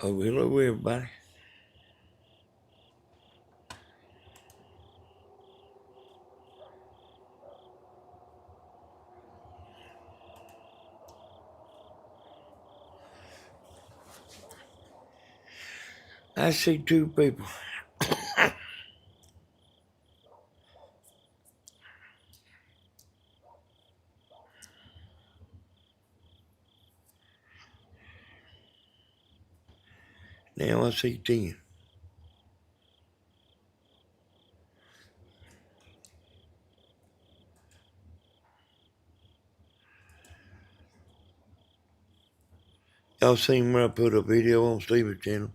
Oh, hello, everybody. I see two people. Now I see 10. Y'all seen where I put a video on Steve's channel?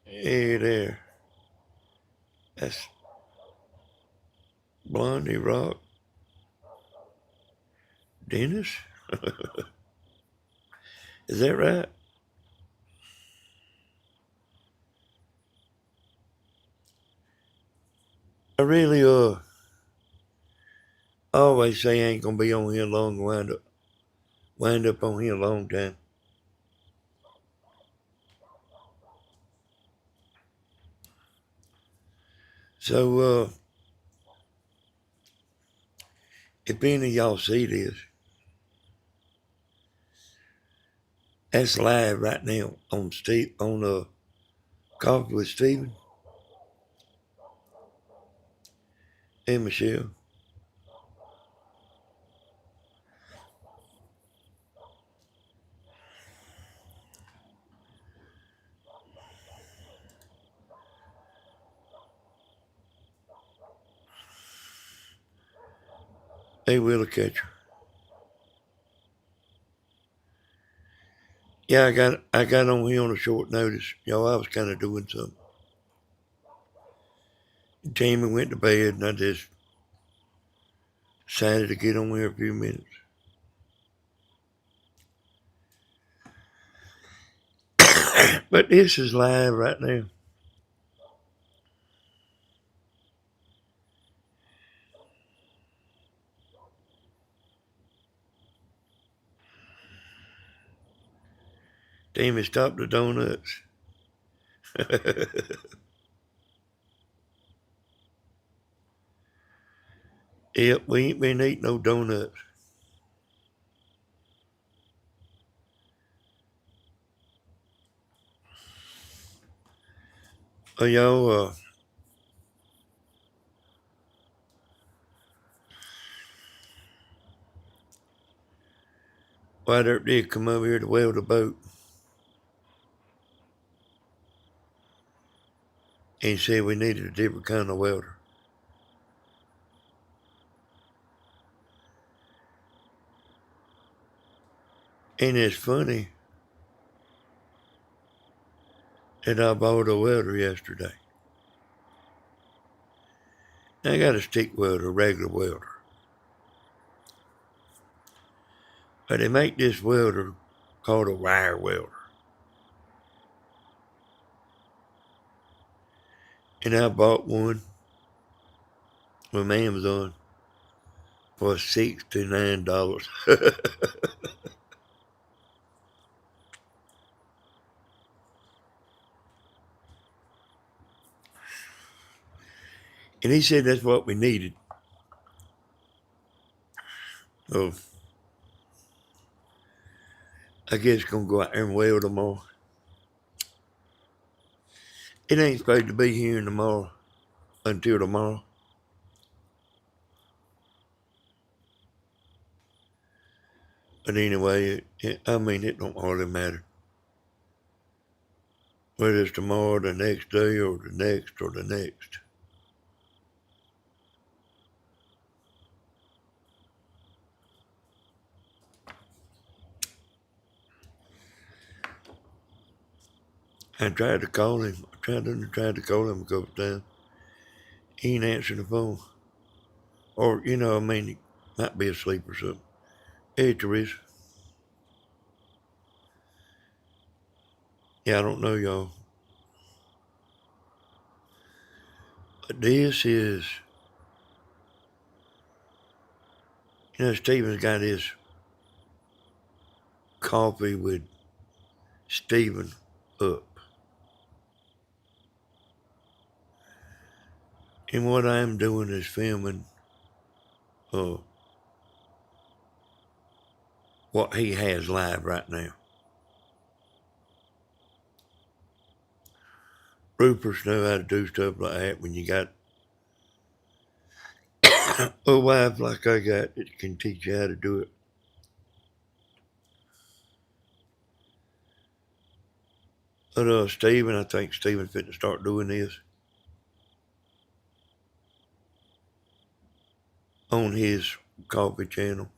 Hey there. That's Blondie Rock. Dennis? Is that right? I really always say I ain't gonna be on here long and wind up on here a long time. So if any of y'all see this, that's live right now on Coffee with Steven and Michelle. They will catch her. Yeah, I got on here on a short notice. Y'all, I was kind of doing something. Jamie went to bed, and I just decided to get on here a few minutes. But this is live right now. Jamie, stop the donuts. Yep, we ain't been eating no donuts. Y'all, White Earp did come over here to weld a boat. And he said we needed a different kind of welder. And it's funny that I bought a welder yesterday. I got a stick welder, a regular welder. But they make this welder called a wire welder. And I bought one from Amazon for $69. And he said that's what we needed. So I guess gonna go out there and weld tomorrow. It ain't supposed to be here until tomorrow. But anyway, it don't hardly matter. Whether it's tomorrow, the next day, or the next, or the next. I tried to call him. I tried to call him a couple times. He ain't answering the phone. Or, he might be asleep or something. Hey, Teresa. Yeah, I don't know, y'all. But this is, Steven's got his coffee with Stephen up. And what I'm doing is filming what he has live right now. Roofers know how to do stuff like that when you got a wife like I got that can teach you how to do it. But Stephen, I think Stephen fit to start doing this on his coffee channel.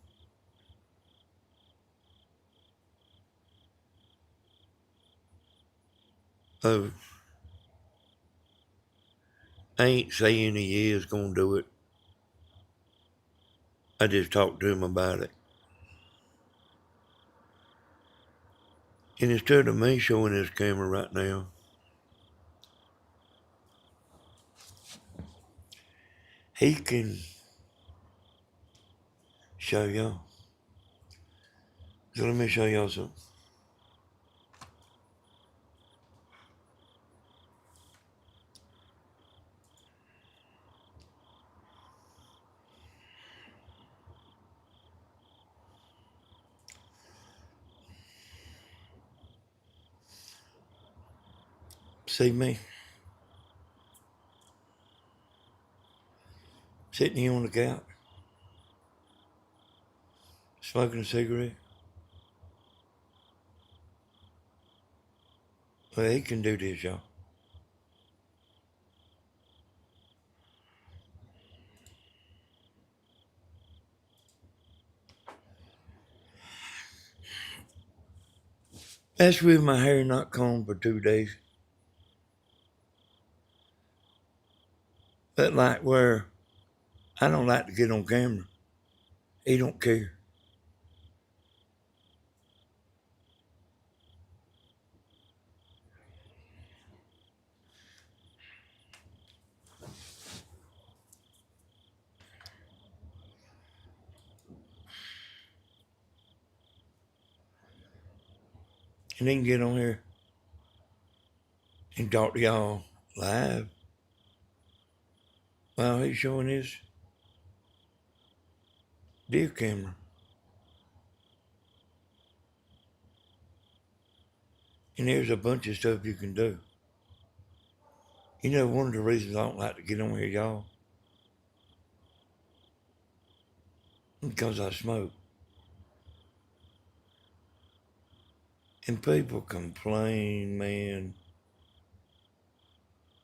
I ain't saying he is gonna do it. I just talked to him about it. And instead of me showing this camera right now, he can show y'all. So let me show y'all something. See me? Sitting here on the couch, smoking a cigarette. Well, he can do this, y'all. That's with my hair not combed for 2 days. But like where I don't like to get on camera. He don't care. And he can get on here and talk to y'all live while he's showing his deer camera. And there's a bunch of stuff you can do. You know, one of the reasons I don't like to get on here, y'all, because I smoke. And people complain, man.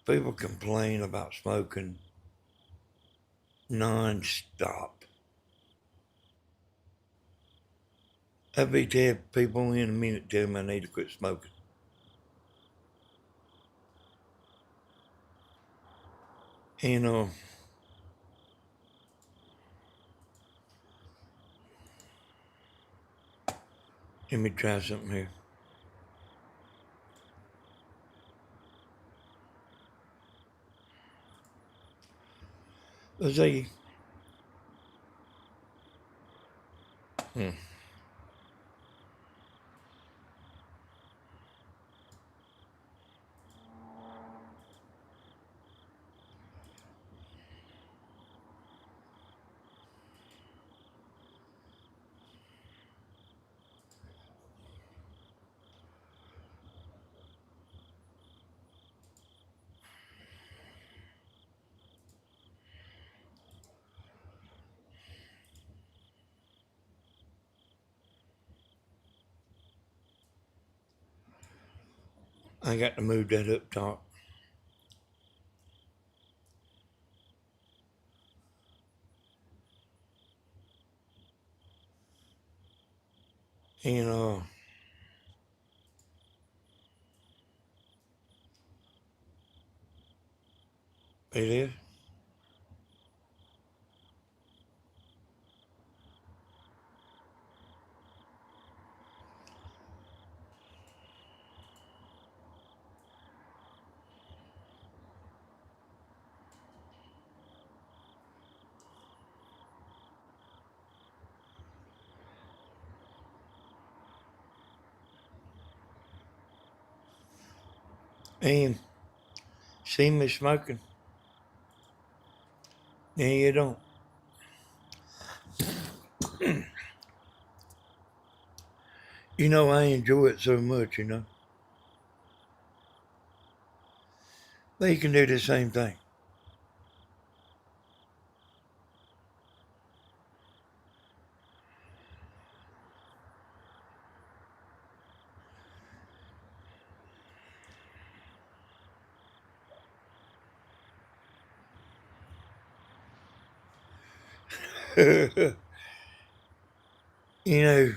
People complain about smoking non-stop. I'd be telling people in a minute, tell them I need to quit smoking. And let me try something here. Let's see. I got to move that up top. And it is. And see me smoking, and you don't. You know, I enjoy it so much, you know. They can do the same thing. You know,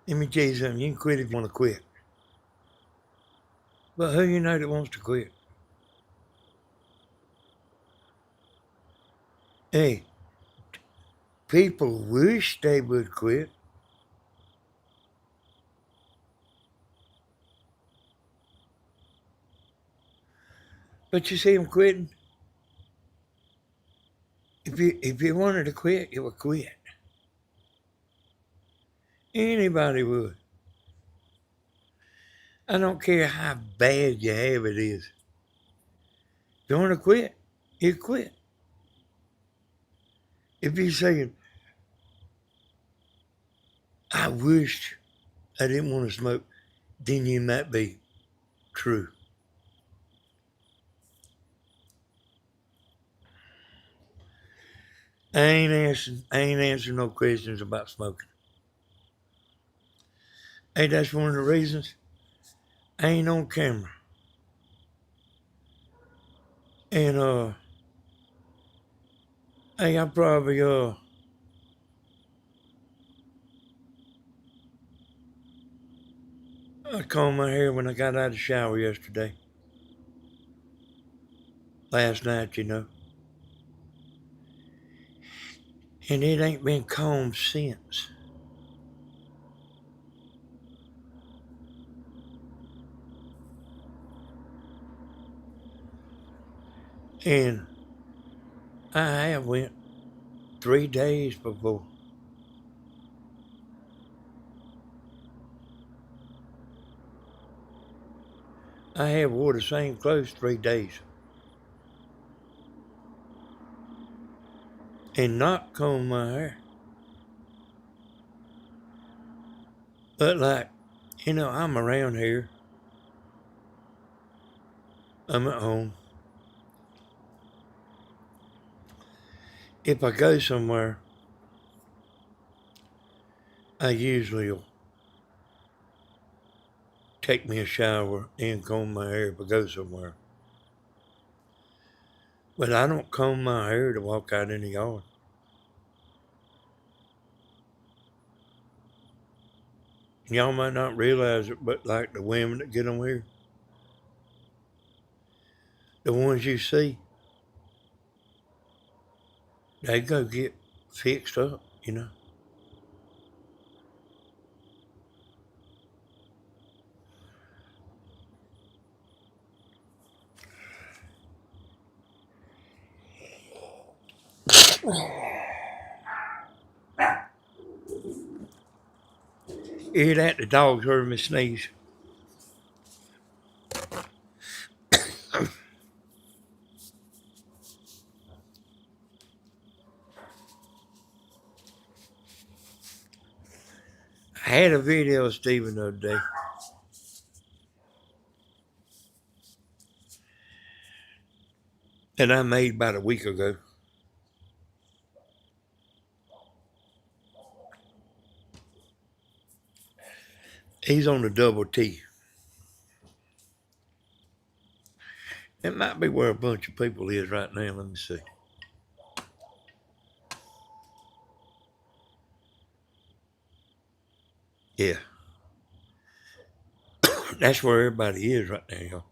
let me tell you something. You can quit if you want to quit. But who you know that wants to quit? Hey, people wish they would quit. But you see them quitting. If you wanted to quit, you would quit. Anybody would. I don't care how bad your habit is. If you want to quit, you quit. If you're saying, I wished I didn't want to smoke, then you might be true. I ain't answering no questions about smoking. Hey, that's one of the reasons I ain't on camera. And hey, I probably I combed my hair when I got out of the shower yesterday. Last night, you know. And it ain't been combed since. And I have went 3 days before. I have wore the same clothes 3 days. And not comb my hair. But like, you know, I'm around here. I'm at home. If I go somewhere, I usually will take me a shower and comb my hair if I go somewhere. But I don't comb my hair to walk out in the yard. Y'all might not realize it, but like the women that get on here, the ones you see, they go get fixed up, you know. Hear that? The dogs heard me sneeze. I had a video of Steven the other day. That I made about a week ago. He's on the double T. It might be where a bunch of people is right now. Let me see. Yeah. That's where everybody is right now, y'all.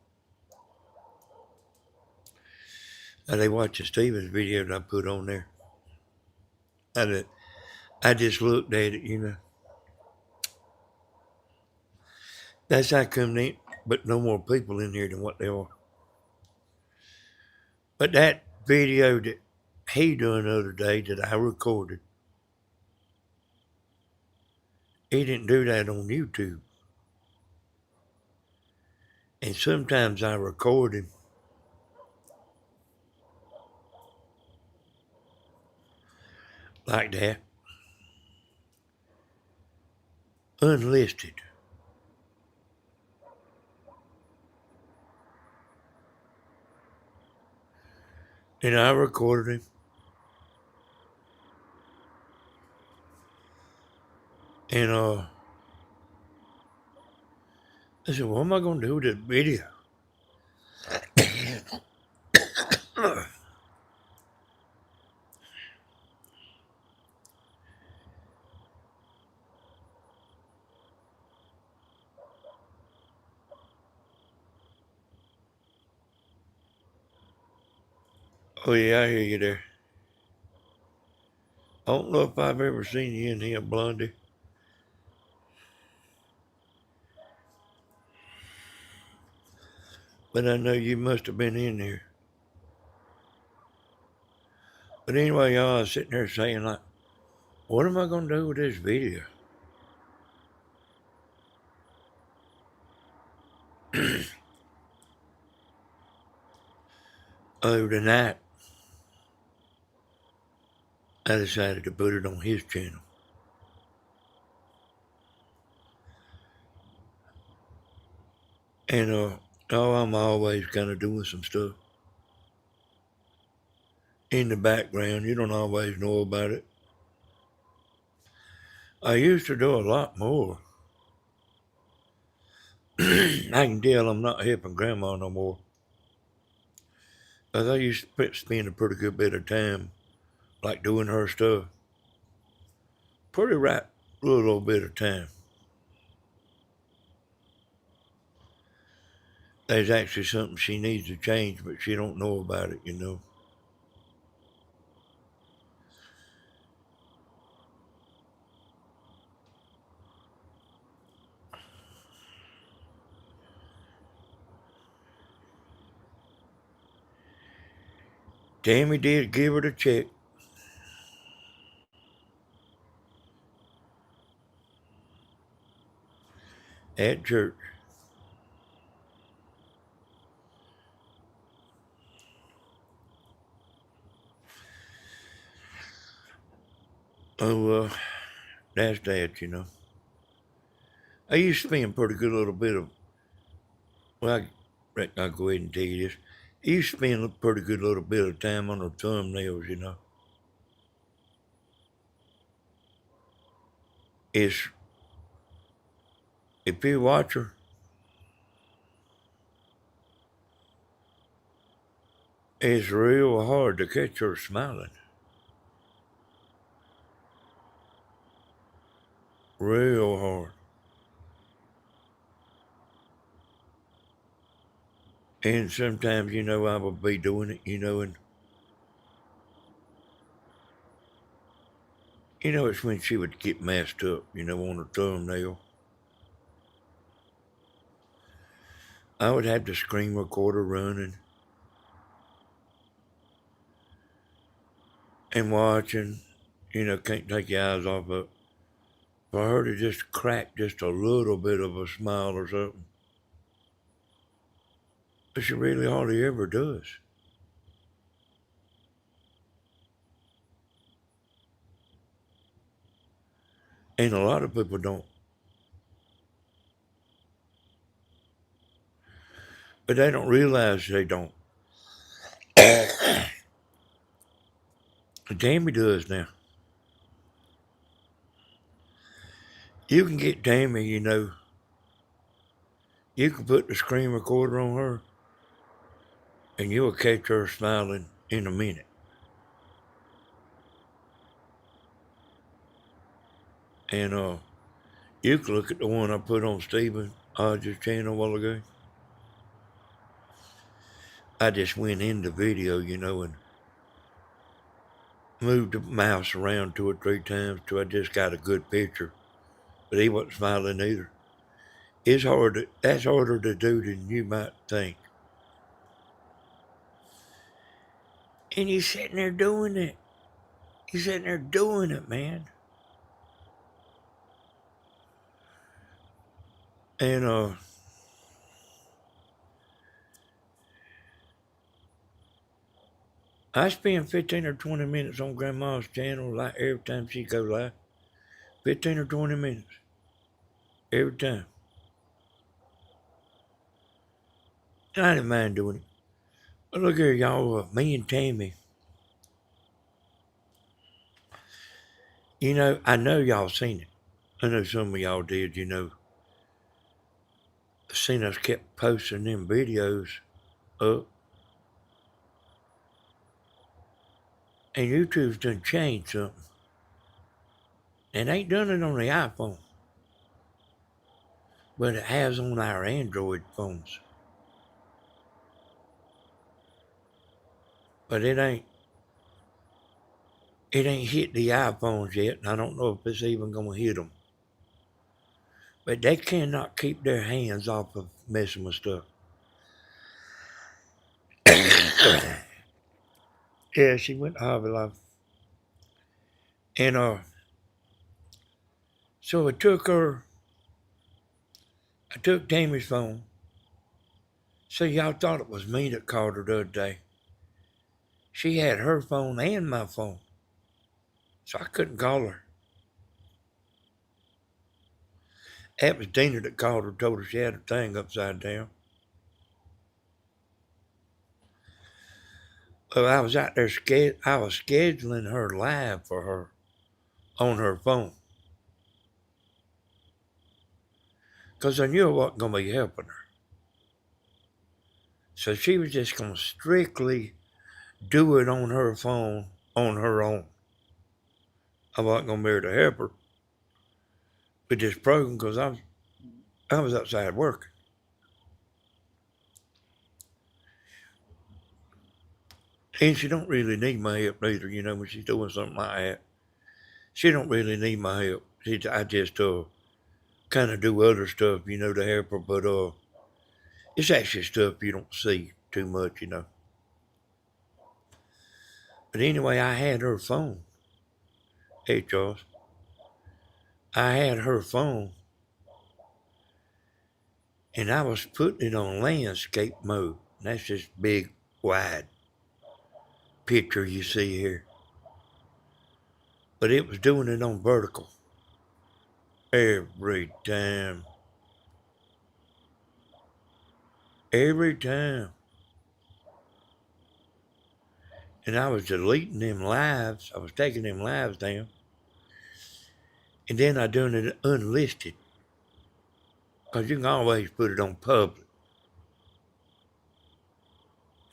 Now they watching Steven's video that I put on there. I just looked at it, you know. That's how come there ain't but no more people in here than what there are. But that video that he done the other day that I recorded, he didn't do that on YouTube. And sometimes I record him like that, unlisted. And I recorded him. And I said, what am I going to do with this video? Oh, yeah, I hear you there. I don't know if I've ever seen you in here, Blondie. But I know you must have been in there. But anyway, y'all, I was sitting there saying, like, what am I going to do with this video? Tonight, I decided to put it on his channel. And, I'm always kind of doing some stuff in the background. You don't always know about it. I used to do a lot more. I can tell I'm not helping Grandma no more. Because I used to spend a pretty good bit of time, like, doing her stuff. Pretty right little bit of time. There's actually something she needs to change, but she don't know about it, you know. Tammy did give her the check. At church. Oh, that's that, you know. I used to spend a pretty good little bit of, well, I reckon I'll go ahead and tell you this. I used to spend a pretty good little bit of time on her thumbnails, you know. It's, if you watch her, it's real hard to catch her smiling. Real hard. And sometimes, you know, I would be doing it, you know, and, you know, it's when she would get messed up, you know, on her thumbnail. I would have the screen recorder running and watching, you know, can't take your eyes off of it. For her to just crack just a little bit of a smile or something, but she really hardly ever does. And a lot of people don't. But they don't realize they don't. Tammy does now. You can get Tammy, you know, you can put the screen recorder on her and you'll catch her smiling in a minute. And you can look at the one I put on Stephen Hodges' channel a while ago. I just went in the video, you know, and moved the mouse around 2 or 3 times till I just got a good picture. But he wasn't smiling either. That's harder to do than you might think. And he's sitting there doing it. He's sitting there doing it, man. And I spend 15 or 20 minutes on Grandma's channel like every time she goes live. 15 or 20 minutes. Every time. And I didn't mind doing it. But look here, y'all. Me and Tammy. You know, I know y'all seen it. I know some of y'all did, you know. Seen us kept posting them videos up. And YouTube's done changed something. And ain't done it on the iPhone. But it has on our Android phones. But it ain't hit the iPhones yet, and I don't know if it's even gonna hit them. But they cannot keep their hands off of messing with stuff. Yeah, she went to Hobby Lobby. And so I took Tammy's phone. So y'all thought it was me that called her the other day. She had her phone and my phone. So I couldn't call her. That was Dina that called her, told her she had her thing upside down. Well, I was out there, I was scheduling her live for her on her phone. Because I knew I wasn't going to be helping her. So she was just going to strictly do it on her phone on her own. I wasn't going to be able to help her with this program because I was outside working. And she don't really need my help neither, you know, when she's doing something like that. She don't really need my help. I just kind of do other stuff, you know, to help her. But it's actually stuff you don't see too much, you know. But anyway, I had her phone. Hey, Charles. I had her phone. And I was putting it on landscape mode. That's this big, wide picture you see here. But it was doing it on vertical. Every time. Every time. And I was deleting them lives. I was taking them lives down. And then I done it unlisted. Because you can always put it on public.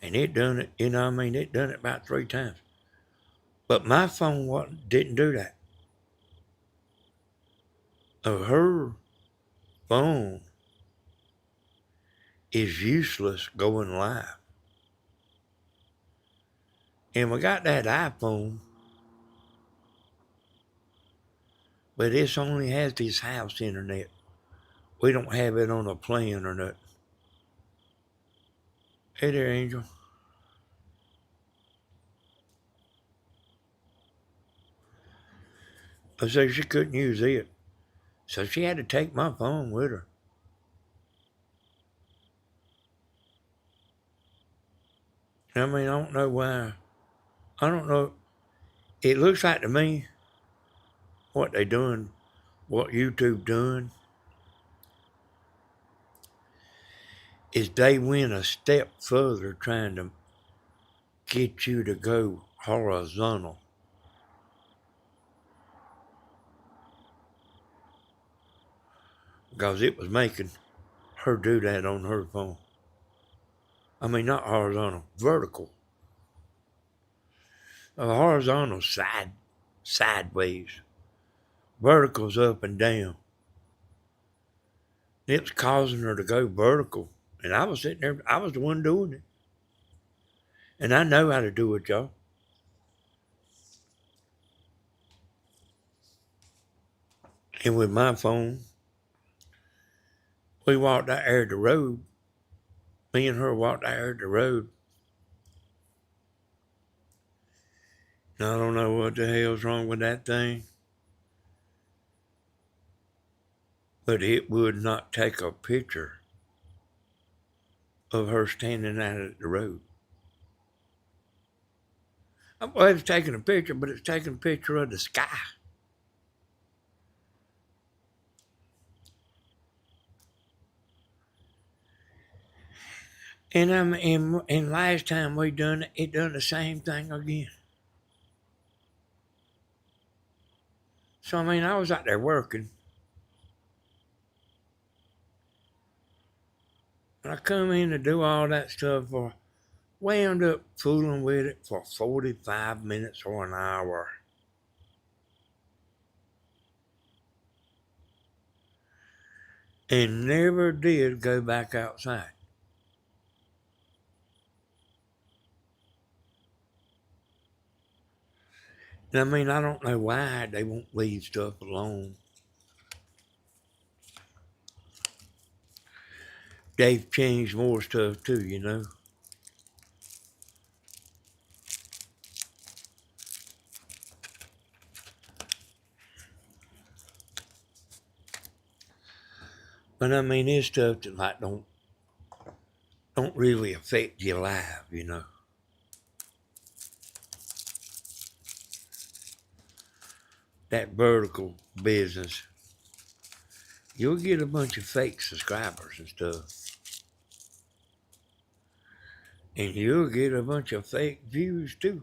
And it done it, you know what I mean? It done it about 3 times. But my phone didn't do that. Her phone is useless going live. And we got that iPhone, but this only has this house internet. We don't have it on a plan or nothing. Hey there, Angel. So she couldn't use it. So she had to take my phone with her. I mean, I don't know why. I don't know. It looks like to me what they doing, what YouTube doing, is they went a step further trying to get you to go horizontal. Because it was making her do that on her phone. I mean, not horizontal, vertical. Horizontal sideways. Vertical's up and down. It was causing her to go vertical. And I was sitting there, I was the one doing it. And I know how to do it, y'all. And with my phone, we walked out there the road. Me and her walked out there the road. And I don't know what the hell's wrong with that thing. But it would not take a picture of her standing out at the road. Well, it's taking a picture, but it's taking a picture of the sky. And last time we done it, it done the same thing again. So I mean, I was out there working, and I come in to do all that stuff for wound up fooling with it for 45 minutes or an hour. And never did go back outside. And I mean, I don't know why they won't leave stuff alone. They've changed more stuff too, you know. But I mean, there's stuff that like don't really affect your life, you know. That vertical business, you'll get a bunch of fake subscribers and stuff. And you'll get a bunch of fake views too.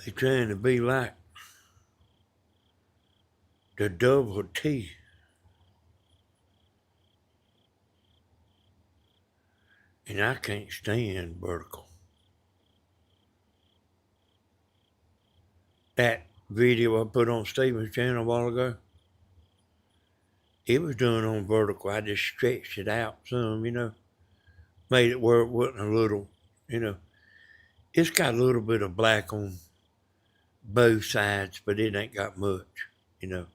They're trying to be like the double T. And I can't stand vertical. That video I put on Steven's channel a while ago, it was done on vertical. I just stretched it out some, you know, made it where it wasn't a little, you know. It's got a little bit of black on both sides, but it ain't got much, you know,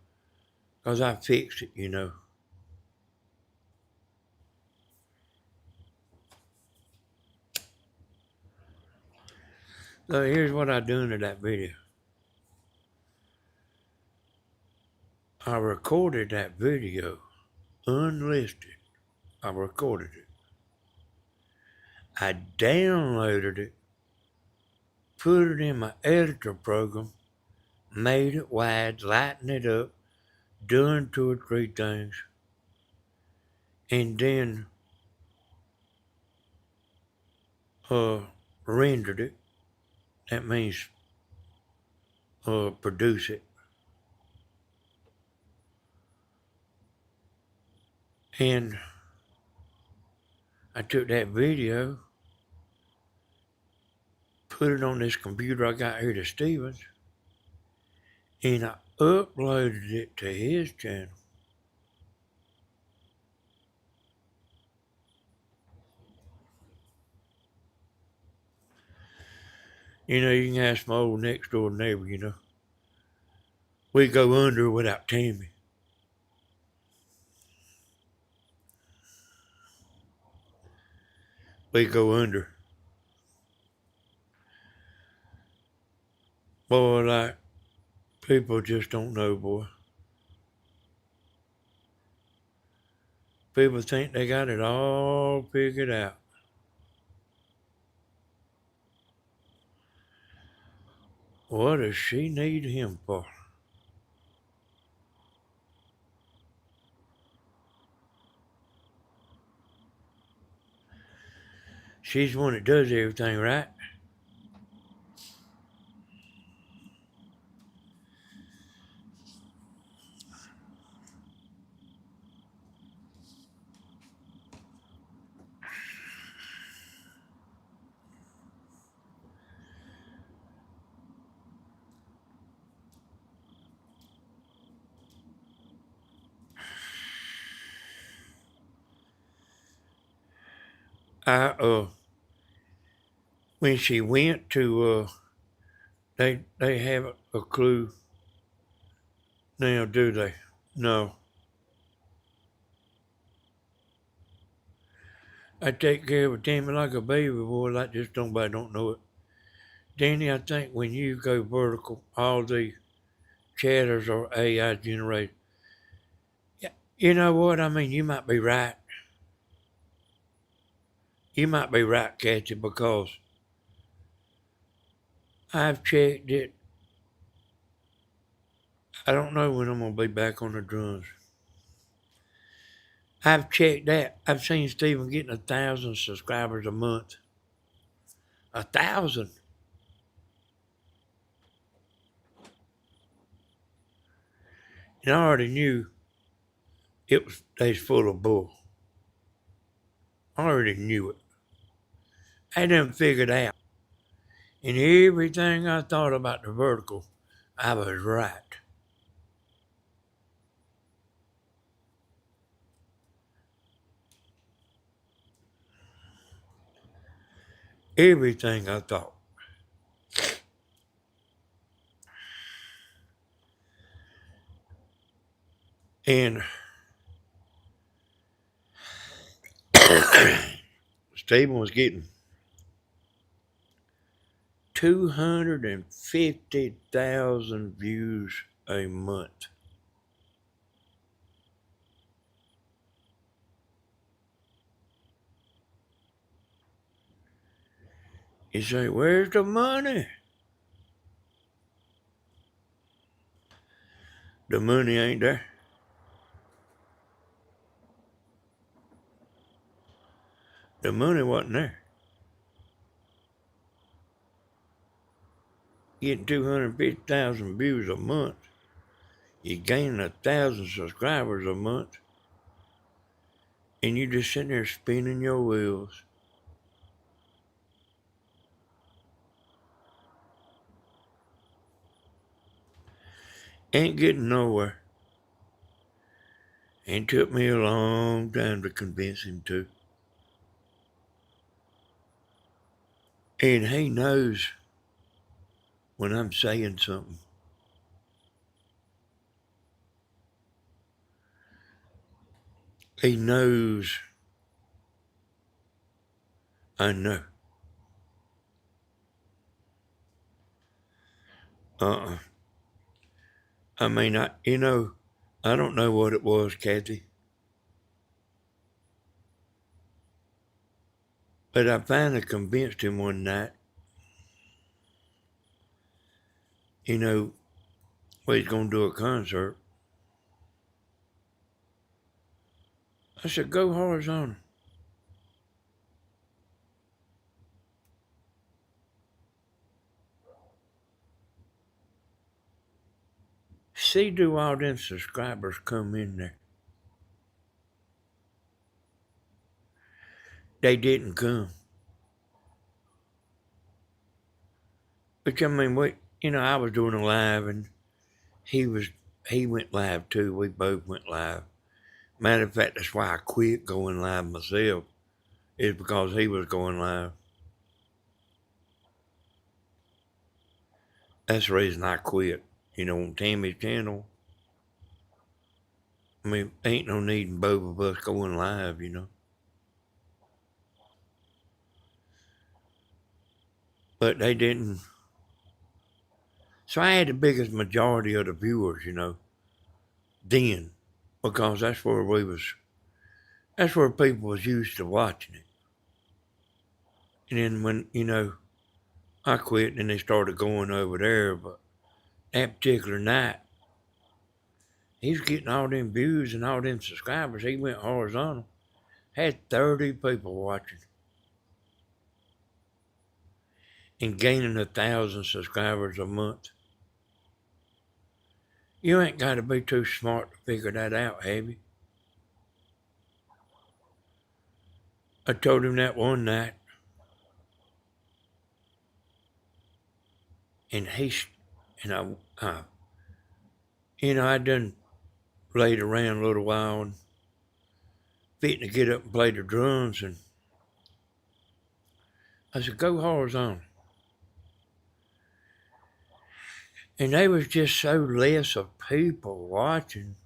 because I fixed it, you know. So here's what I done to that video. I recorded that video unlisted. I recorded it. I downloaded it, put it in my editor program, made it wide, lightened it up, done 2 or 3 things, and then rendered it. That means produce it. And I took that video, put it on this computer I got here to Stevens, and I uploaded it to his channel. You know, you can ask my old next door neighbor, you know. We go under without Tammy. We go under. Boy, like, people just don't know, boy. People think they got it all figured out. What does she need him for? She's the one that does everything, right? I when she went to they have a clue now, do they? No. I take care of a Tammy like a baby, boy, like just nobody don't know it. Danny, I think when you go vertical, all the chatters are AI generated. Yeah, You know what? I mean, you might be right. You might be right, Kathy, because I've checked it. I don't know when I'm going to be back on the drums. I've checked that. I've seen Stephen getting 1,000 subscribers a month. 1,000. And I already knew they was full of bull. I already knew it. I done figured out. And everything I thought about the vertical, I was right. Everything I thought. And Stephen was getting 250,000 views a month. You say, where's the money? The money ain't there. The money wasn't there. Getting 250,000 views a month. You're gaining 1,000 subscribers a month. And you just sitting there spinning your wheels. Ain't getting nowhere. And it took me a long time to convince him to. And he knows when I'm saying something. He knows I know. I mean, I don't know what it was, Kathy. But I finally convinced him one night, well, he's going to do a concert. I said, go horizontal. See, do all them subscribers come in there? They didn't come. But I mean, I was doing a live and he went live too. We both went live. Matter of fact, that's why I quit going live myself, is because he was going live. That's the reason I quit, on Tammy's channel. I mean, ain't no need in both of us going live, But they didn't. So I had the biggest majority of the viewers, then, because that's where people was used to watching it. And then when, I quit and they started going over there, but that particular night, he was getting all them views and all them subscribers. He went horizontal. Had 30 people watching. And gaining 1,000 subscribers a month. You ain't got to be too smart to figure that out, have you? I told him that one night. And I done laid around a little while and fitting to get up and play the drums, and I said, go horizontal. And there was just so less of people watching.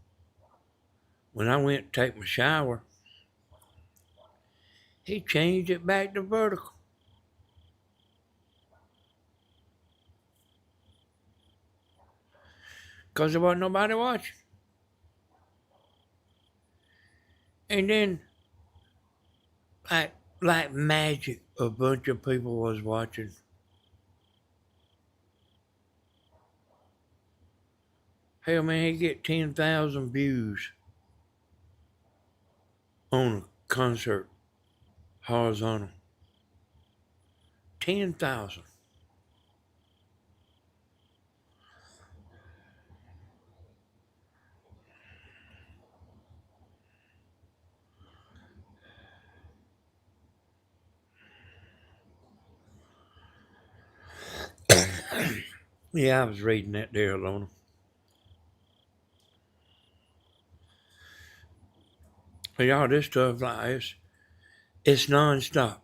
When I went to take my shower, he changed it back to vertical. Because there wasn't nobody watching. And then, like, like magic, a bunch of people was watching. Hell, man, he get 10,000 views on a concert, horizontal. 10,000. Yeah, I was reading that there, Alona. But y'all, this stuff like this, it's nonstop.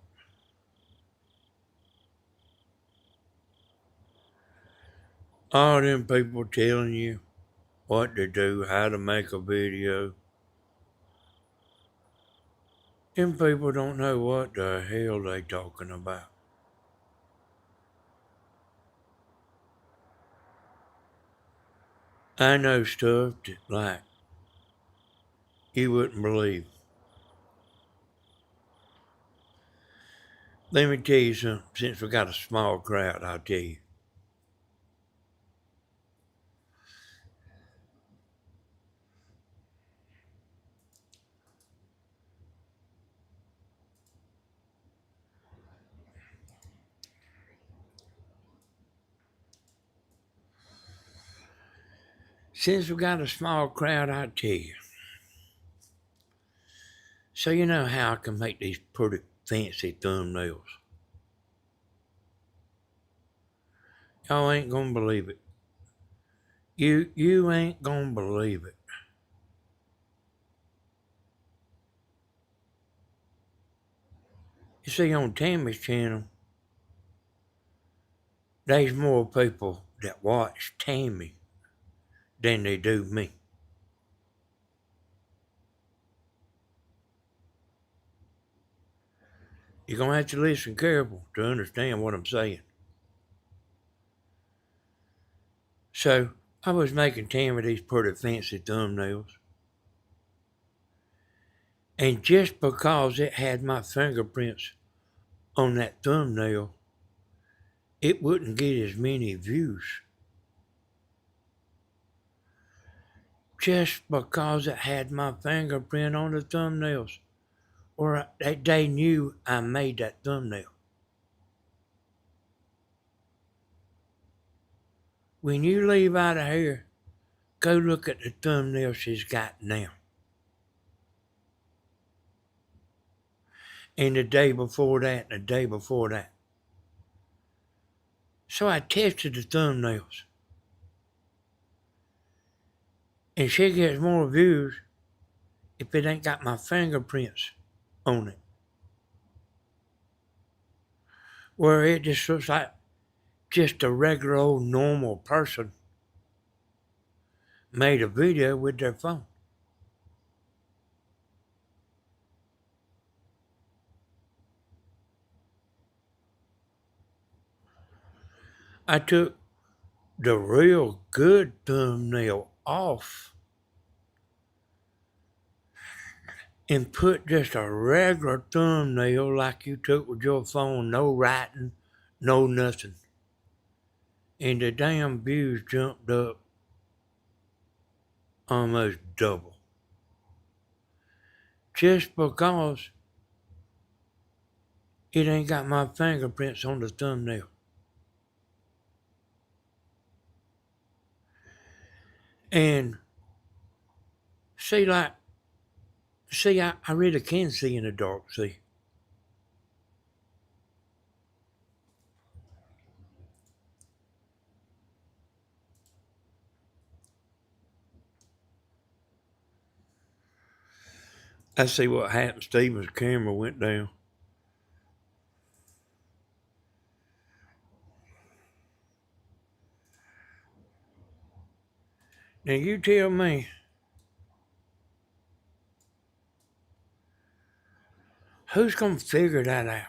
All them people telling you what to do, how to make a video. Them people don't know what the hell they talking about. I know stuff that, like, you wouldn't believe. Let me tell you something. Since we got a small crowd, I'll tell you. Since we got a small crowd, I'll tell you. So you know how I can make these pretty fancy thumbnails. Y'all ain't gonna believe it. You ain't gonna believe it. You see, on Tammy's channel, there's more people that watch Tammy than they do me. You're gonna have to listen careful to understand what I'm saying. So I was making Tammy these pretty fancy thumbnails. And just because it had my fingerprints on that thumbnail, it wouldn't get as many views. Just because it had my fingerprint on the thumbnails, or they knew I made that thumbnail. When you leave out of here, go look at the thumbnail she's got now. And the day before that, and the day before that. So I tested the thumbnails. And she gets more views if it ain't got my fingerprints on it. Where it just looks like just a regular old normal person made a video with their phone. I took the real good thumbnail off and put just a regular thumbnail like you took with your phone, no writing, no nothing. And the damn views jumped up almost double. Just because it ain't got my fingerprints on the thumbnail. And I really can see in the dark, see. I see what happened. Steven's camera went down. Now you tell me, who's gonna figure that out?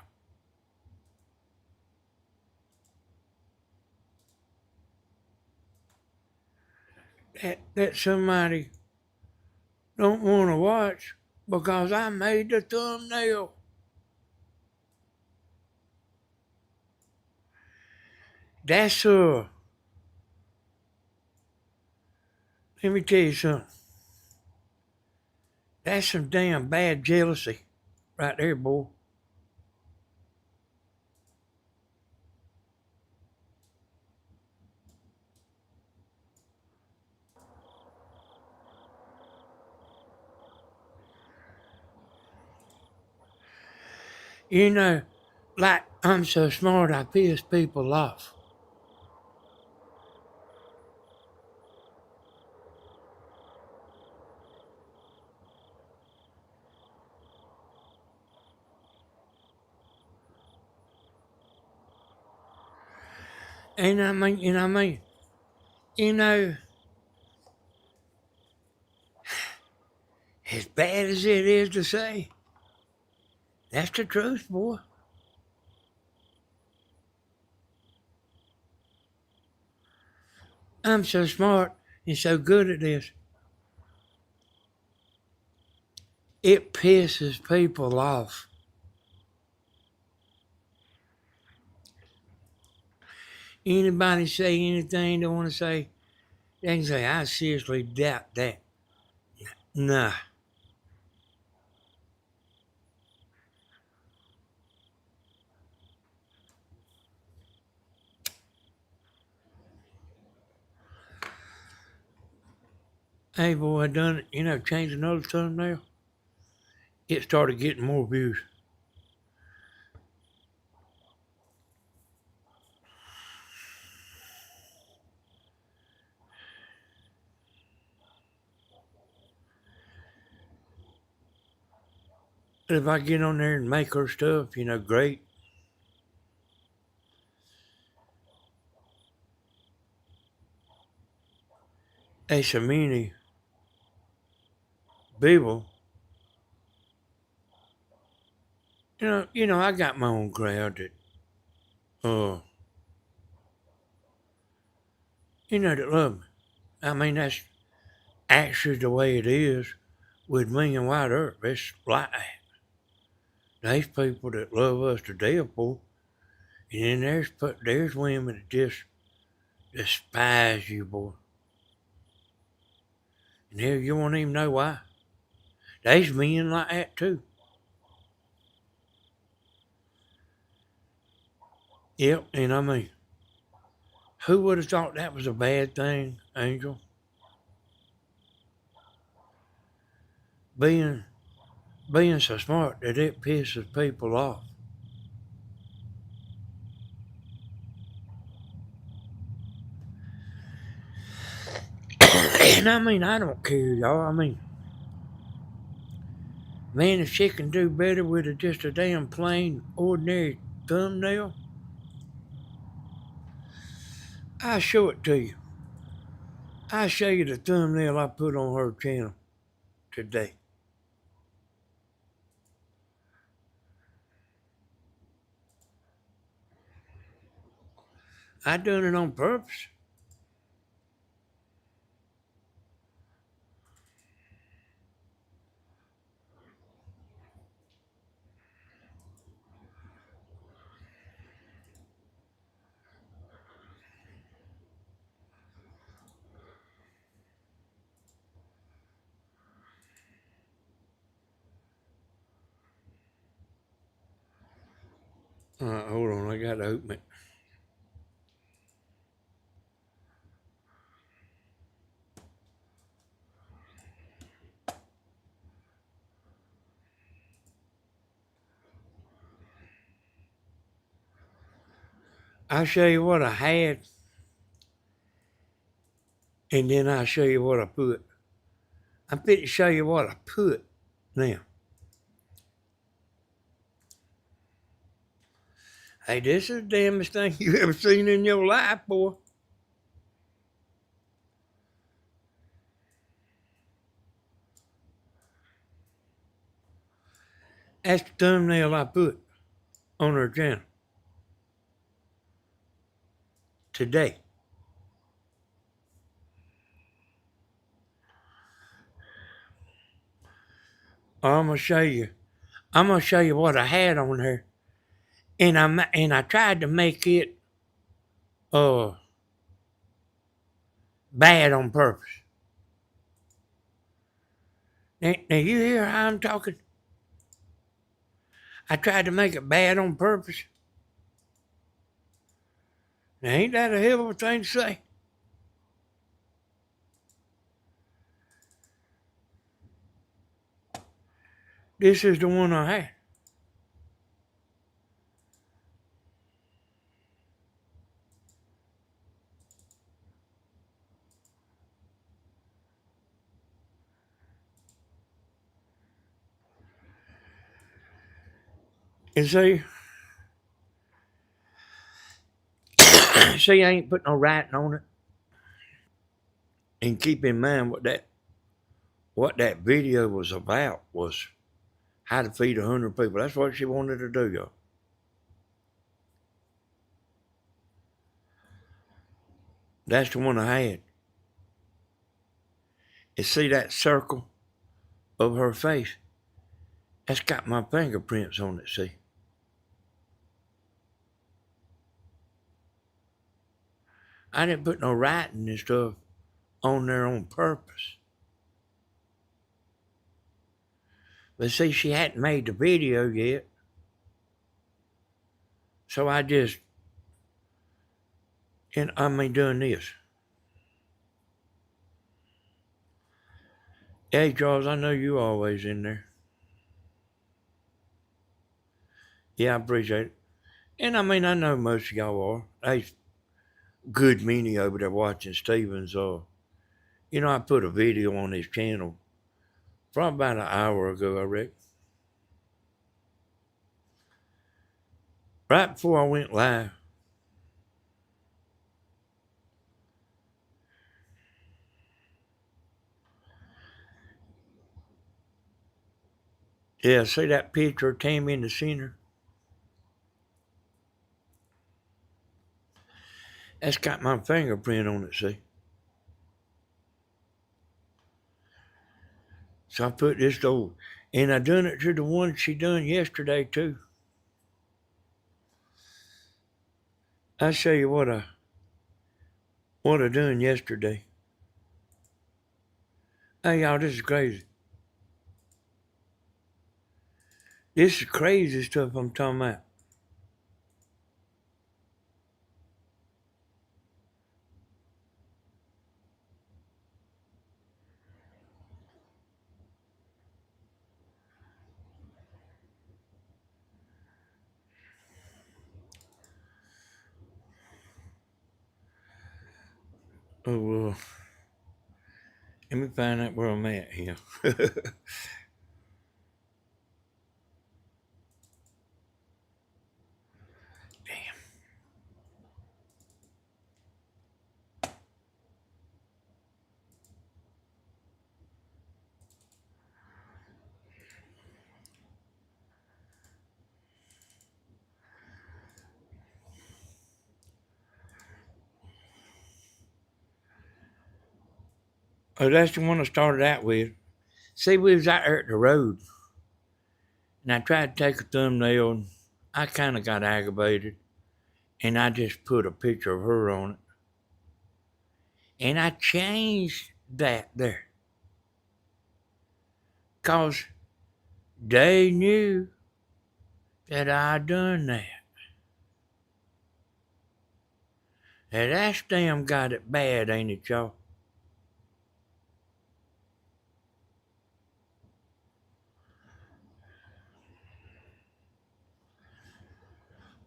That somebody don't want to watch because I made the thumbnail. That's let me tell you something. That's some damn bad jealousy right there, boy. You know, like I'm so smart I piss people off. And I mean, you know, as bad as it is to say, that's the truth, boy. I'm so smart and so good at this. It pisses people off. Anybody say anything they want to say, they can say, I seriously doubt that. Nah. Hey, boy, I done it. Changed another thumbnail. It started getting more views. If I get on there and make her stuff, great. Hey, so many people, I got my own crowd uh, that love me. I mean, that's actually the way it is with me and White Earth. It's like that. There's people that love us to death, boy. And then there's women that just despise you, boy. And hell, you won't even know why. There's men like that too. Yep, and I mean, who would have thought that was a bad thing, Angel? Being being so smart that it pisses people off. And I mean, I don't care, y'all. I mean, man, if she can do better with just a damn plain, ordinary thumbnail, I'll show it to you. I'll show you the thumbnail I put on her channel today. I done it on purpose. Hold on, I gotta open it. I'll show you what I had, and then I'll show you what I put. I'm fit to show you what I put now. Hey, this is the damnest thing you ever seen in your life, boy. That's the thumbnail I put on her channel today. I'm gonna show you. I'm gonna show you what I had on there, and I tried to make it uh bad on purpose. Now you hear how I'm talking? I tried to make it bad on purpose. Now ain't that a hell of a thing to say? This is the one I had. And see, I ain't put no writing on it. And keep in mind what that video was about was how to feed 100 people. That's what she wanted to do, y'all. That's the one I had. And see that circle of her face? That's got my fingerprints on it, see? I didn't put no writing and stuff on there on purpose. But see, she hadn't made the video yet. So I just, doing this. Hey, Charles, I know you always in there. Yeah, I appreciate it. And I know most of y'all are. There's good many over there watching Stevens. I put a video on his channel from about an hour ago, I reckon. Right before I went live. Yeah, see that picture of Tammy in the center? That's got my fingerprint on it, see? So I put this over. And I done it to the one she done yesterday, too. I'll show you what I done yesterday. Hey, y'all, this is crazy. This is crazy stuff I'm talking about. Oh, well, let me find out where I'm at here. Damn. Oh, that's the one I started out with. See, we was out there at the road, and I tried to take a thumbnail, and I kind of got aggravated, and I just put a picture of her on it. And I changed that there. Because they knew that I done that. And that's damn got it bad, ain't it, y'all?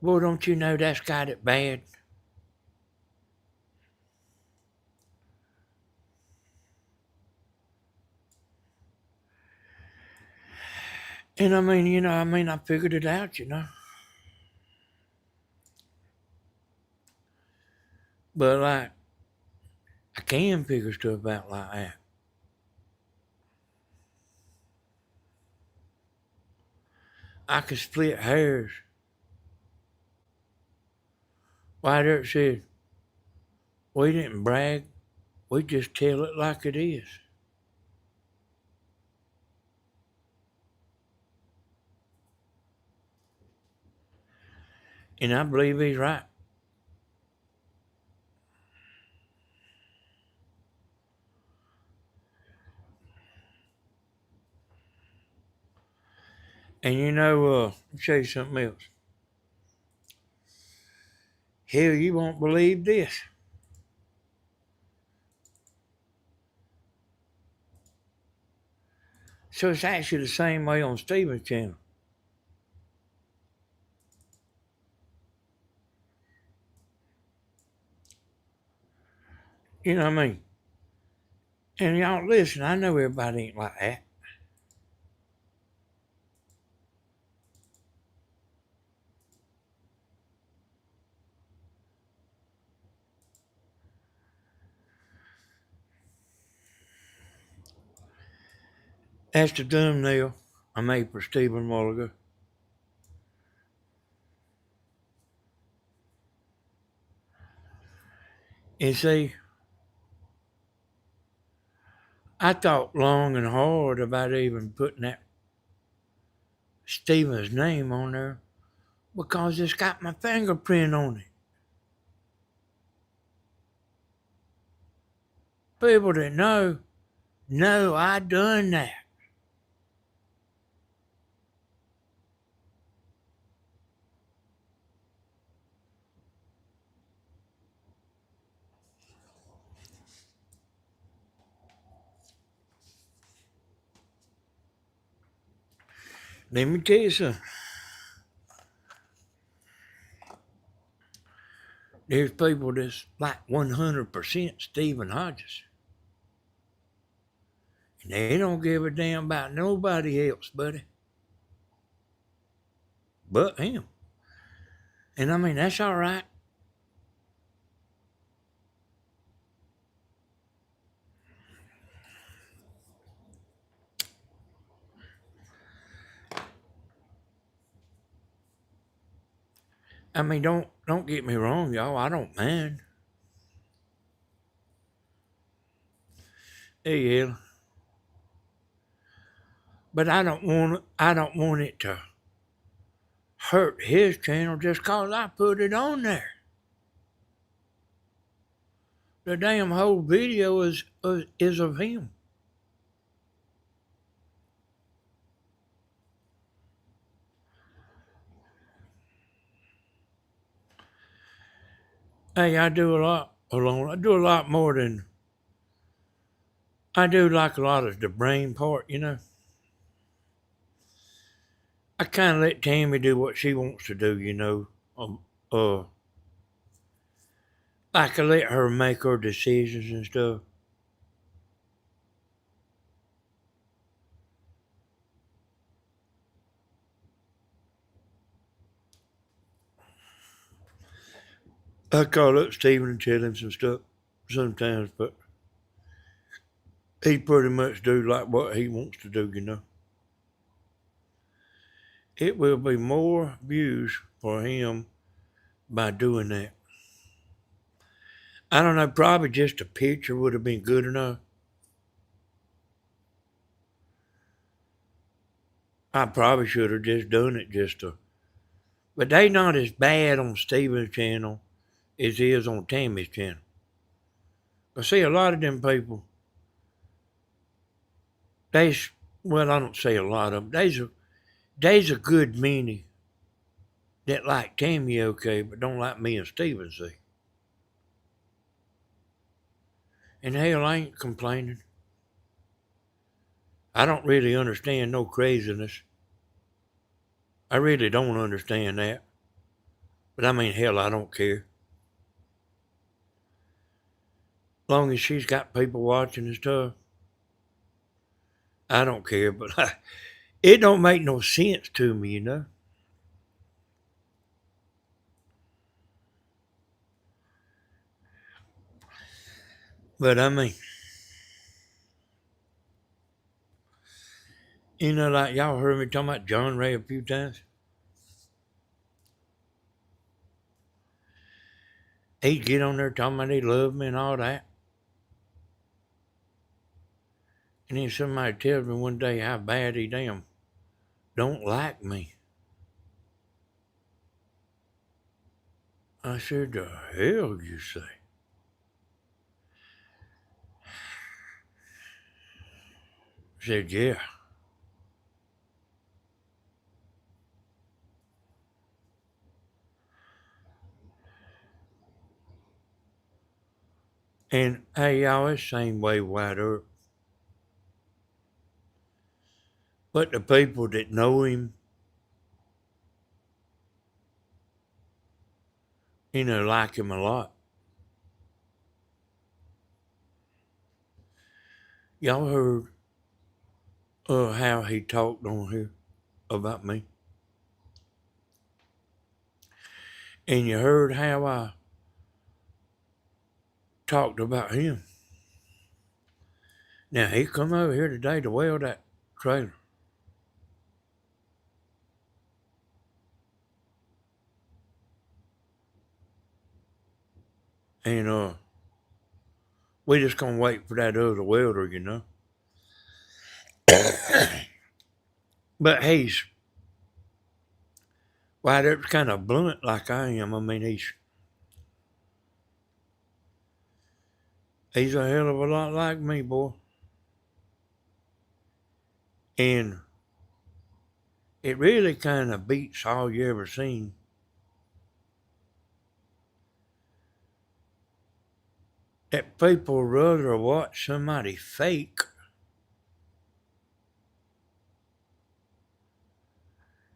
Well, don't you know that's got it bad? And I figured it out. But like, I can figure stuff out like that. I can split hairs. Why there it said, we didn't brag, we just tell it like it is. And I believe he's right. And let me show you something else. Hell, you won't believe this. So it's actually the same way on Steven's channel. You know what I mean? And y'all listen, I know everybody ain't like that. That's the thumbnail I made for Stephen a while ago. And see, I thought long and hard about even putting that Stephen's name on there because it's got my fingerprint on it. People that know I done that. Let me tell you something. There's people that's like 100% Stephen Hodges. And they don't give a damn about nobody else, buddy. But him. And I mean, that's all right. I mean, don't get me wrong, y'all. I don't mind. Yeah. But I don't want it to hurt his channel just 'cause I put it on there. The damn whole video is of him. Hey, I do a lot alone. I do a lot more than I do. Like a lot of the brain part, I kind of let Tammy do what she wants to do. Um, uh, like I let her make her decisions and stuff. I call up Steven and tell him some stuff sometimes, but he pretty much do like what he wants to do. It will be more views for him by doing that. I don't know, probably just a picture would have been good enough. I probably should have just done it just to. But they not as bad on Steven's channel as is on Tammy's channel. I see a lot of them people, well, I don't say a lot of them. There's a good many that like Tammy okay, but don't like me and Steven, see. And hell, I ain't complaining. I don't really understand no craziness. I really don't understand that. But I mean, hell, I don't care. Long as she's got people watching and stuff, I don't care. But it don't make no sense to me. But I mean, like y'all heard me talking about John Ray a few times. He'd get on there talking about he loved me and all that. And then somebody tells me one day how bad he damn don't like me. I said, the hell you say? He said, yeah. And hey, y'all, it's same way wide up. But the people that know him, like him a lot. Y'all heard how he talked on here about me? And you heard how I talked about him. Now, he come over here today to weld that trailer. And we just gonna wait for that other welder. But he's wide up, kind of blunt like I am. I mean, he's a hell of a lot like me, boy. And it really kind of beats all you ever seen. That people rather watch somebody fake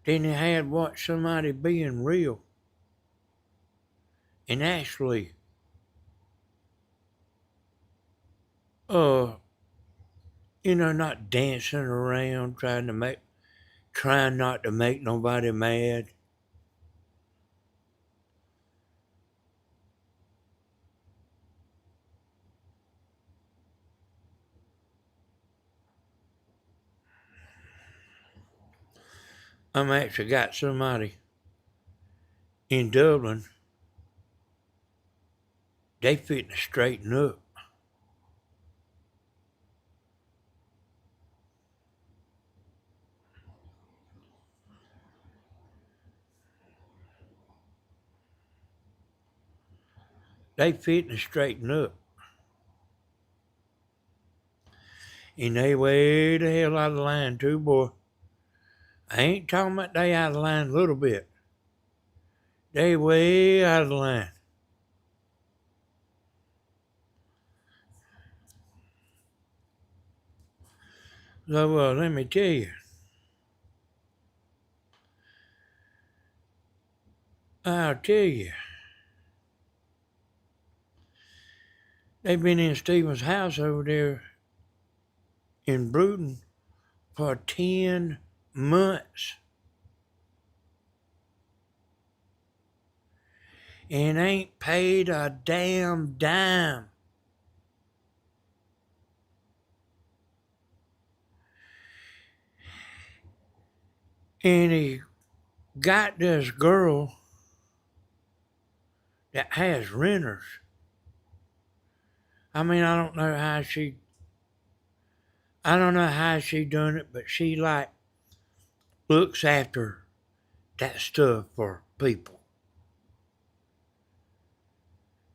than they had watch somebody being real and actually not dancing around trying not to make nobody mad. I'm actually got somebody in Dublin. They fitting to straighten up. They fitting to straighten up. And they way the hell out of line too, boy. I ain't talking about they out of line a little bit. They way out of line. So let me tell you. I'll tell you. They've been in Stephen's house over there in Bruton for 10 months. And ain't paid a damn dime. And he got this girl that has renters. I mean, I don't know how she done it, but she looks after that stuff for people.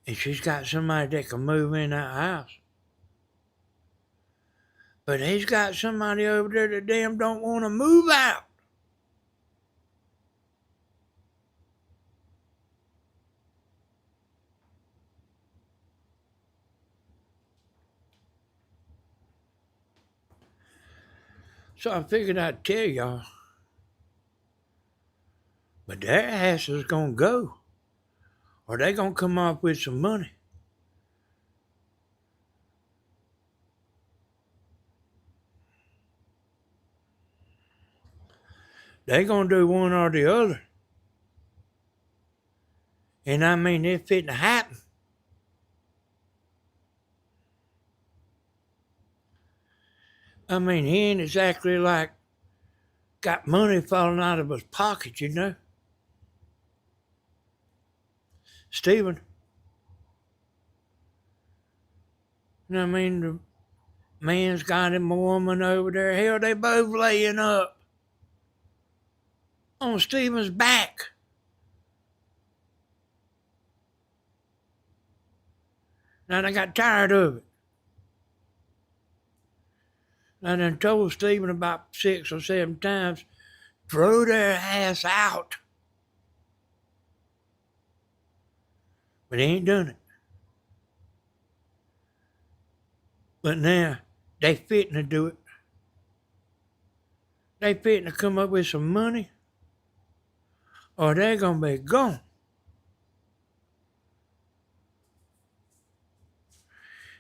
And she's got somebody that can move in that house. But he's got somebody over there that damn don't want to move out. So I figured I'd tell y'all. But their ass is gonna go. Or they gonna come up with some money. They gonna do one or the other. And I mean, it's fitting to happen. I mean, he ain't exactly got money falling out of his pocket. Stephen. I mean, the man's got him a woman over there. Hell, they both laying up on Stephen's back. And I got tired of it. I done told Stephen about 6 or 7 times, throw their ass out. But he ain't done it. But now, they fitting to do it. They fitting to come up with some money, or they're gonna be gone.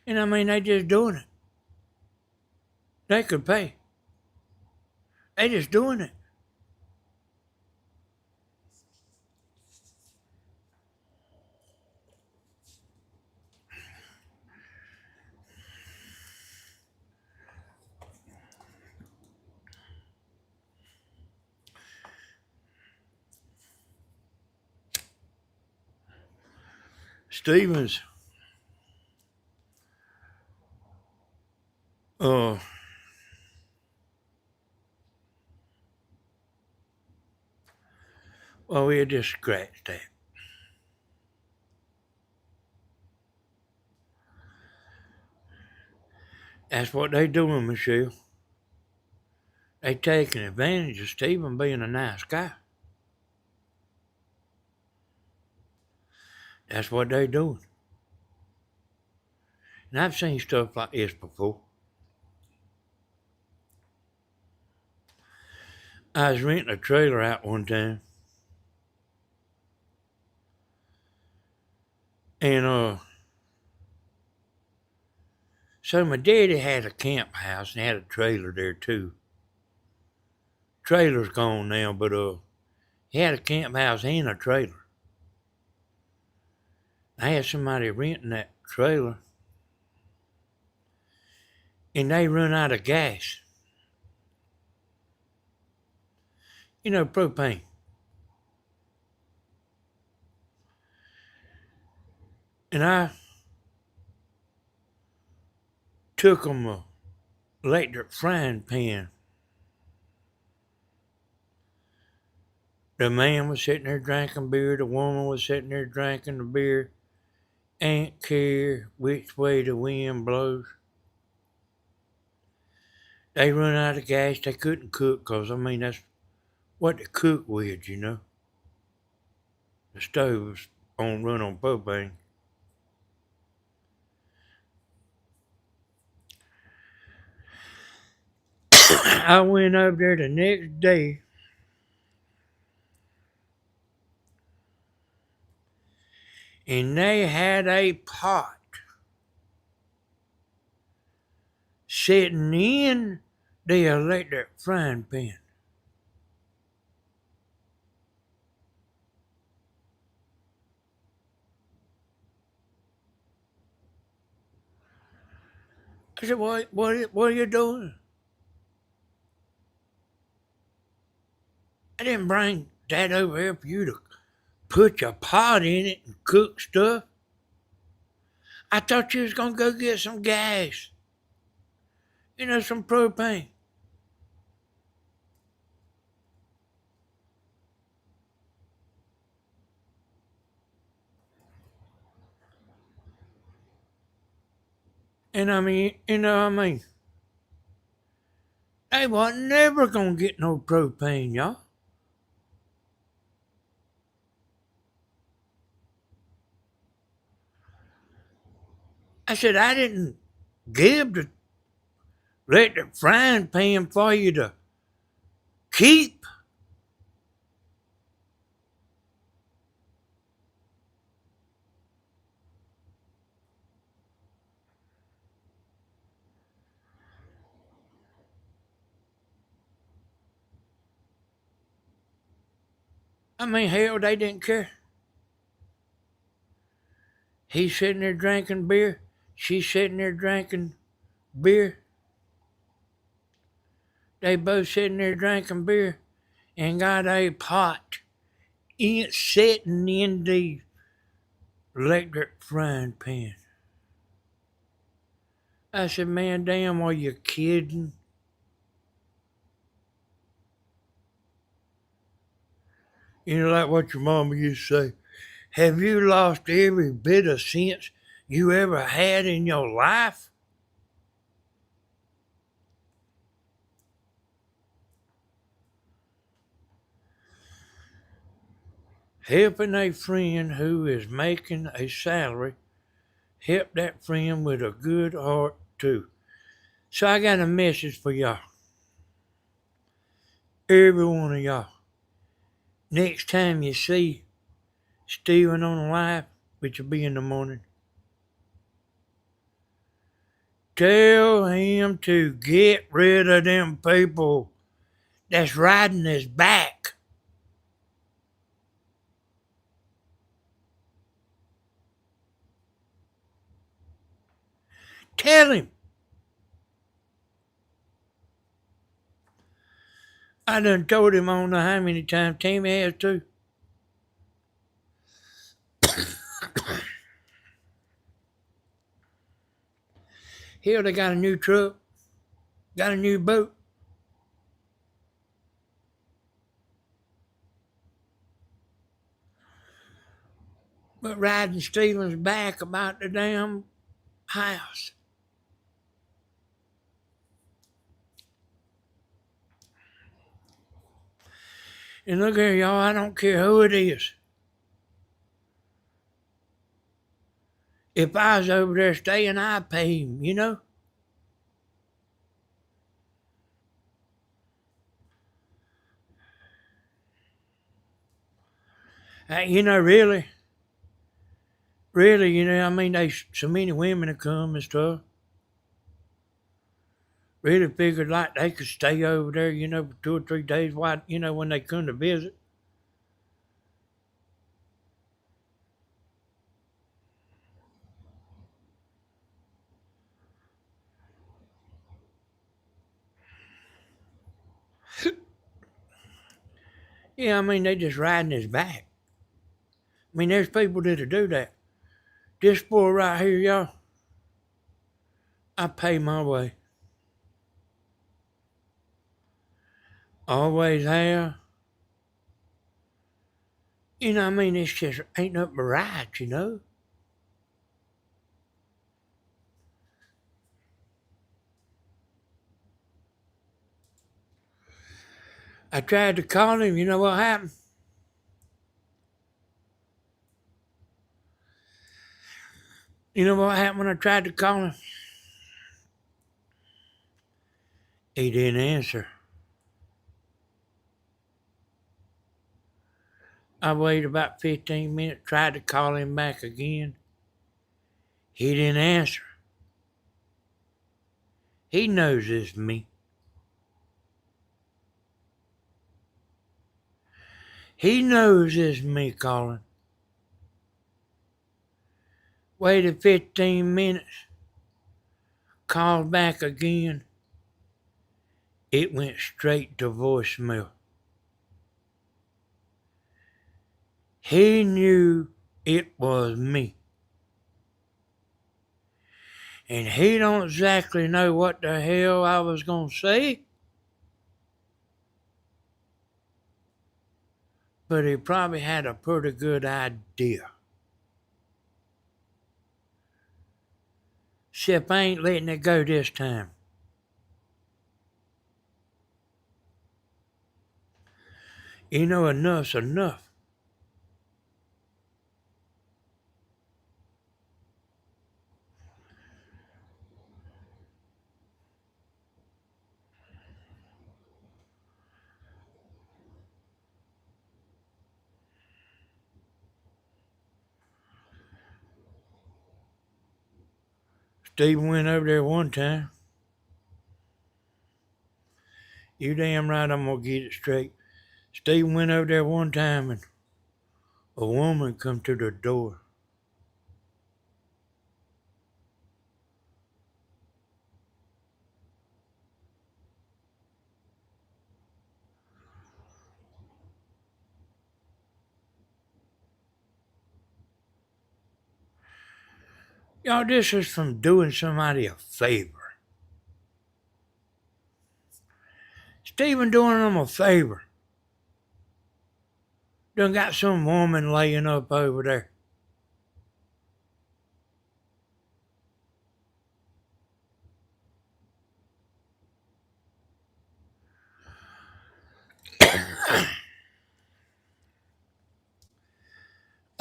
And I mean, they just doing it. They could pay. They just doing it. Stevens, well, we'll just scratch that. That's what they doing, Michelle. They taking advantage of Stephen being a nice guy. That's what they doing. And I've seen stuff like this before. I was renting a trailer out one time. And so my daddy had a camp house and had a trailer there too. Trailer's gone now, but he had a camp house and a trailer. I had somebody renting that trailer, and they run out of gas. You know, propane. And I took them a electric frying pan. The man was sitting there drinking beer. The woman was sitting there drinking the beer. Ain't care which way the wind blows. They run out of gas. They couldn't cook because, I mean, that's what they cook with, you know. The stove's run on propane. I went over there the next day. And they had a pot sitting in the electric frying pan. I said, what are you doing? I didn't bring that over here for you to put your pot in it and cook stuff. I thought you was gonna go get some gas. You know, some propane. And I mean, they wasn't never gonna get no propane, y'all. I said, I didn't give the electric frying pan for you to keep. I mean, hell, they didn't care. He's sitting there drinking beer. She's sitting there drinking beer. They both sitting there drinking beer and got a pot sitting in the electric frying pan. I said, man, damn, are you kidding? You know, like what your mama used to say. Have you lost every bit of sense you ever had in your life? Helping a friend who is making a salary, help that friend with a good heart too. So I got a message for y'all. Every one of y'all. Next time you see Stephen on the live, which will be in the morning, tell him to get rid of them people that's riding his back. Tell him. I done told him I don't know how many times. Tammy has too. Hell, they got a new truck, got a new boat. But riding Stephen's back about the damn house. And look here, y'all, I don't care who it is. If I was over there staying, I'd pay him, you know? You know, really, you know, I mean, there's so many women that come and stuff. Really figured like they could stay over there, you know, for 2 or 3 days, why, you know, when they come to visit. Yeah, I mean, they just riding his back. I mean, there's people that'll do that. This boy right here, y'all, I pay my way. Always have. You know, I mean, it's just ain't nothing but right, you know. I tried to call him. You know what happened? You know what happened when I tried to call him? He didn't answer. I waited about 15 minutes, tried to call him back again. He didn't answer. He knows it's me. He knows it's me calling. Waited 15 minutes, called back again. It went straight to voicemail. He knew it was me. And he don't exactly know what the hell I was going to say, but he probably had a pretty good idea. Except I ain't letting it go this time. You know, enough's enough. Steve went over there one time. You damn right I'm going to get it straight. Steve went over there one time and a woman come to the door. Y'all, this is from doing somebody a favor. Stephen doing them a favor. Done got some woman laying up over there.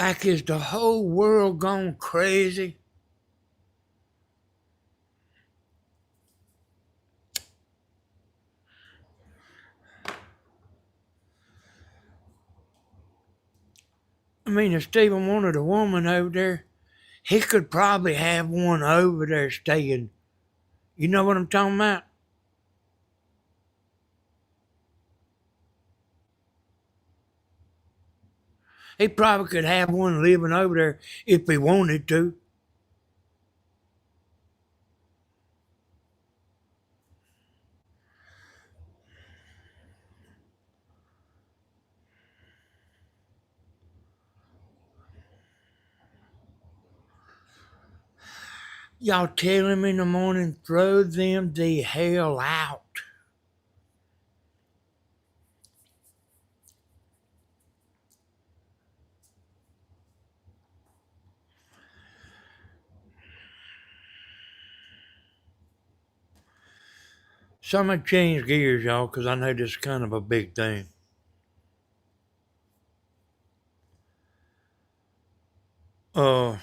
Like, is the whole world gone crazy? I mean, if Stephen wanted a woman over there, he could probably have one over there staying. You know what I'm talking about? He probably could have one living over there if he wanted to. Y'all tell him in the morning, throw them the hell out. So I'm going to change gears, y'all, because I know this is kind of a big thing. Uh,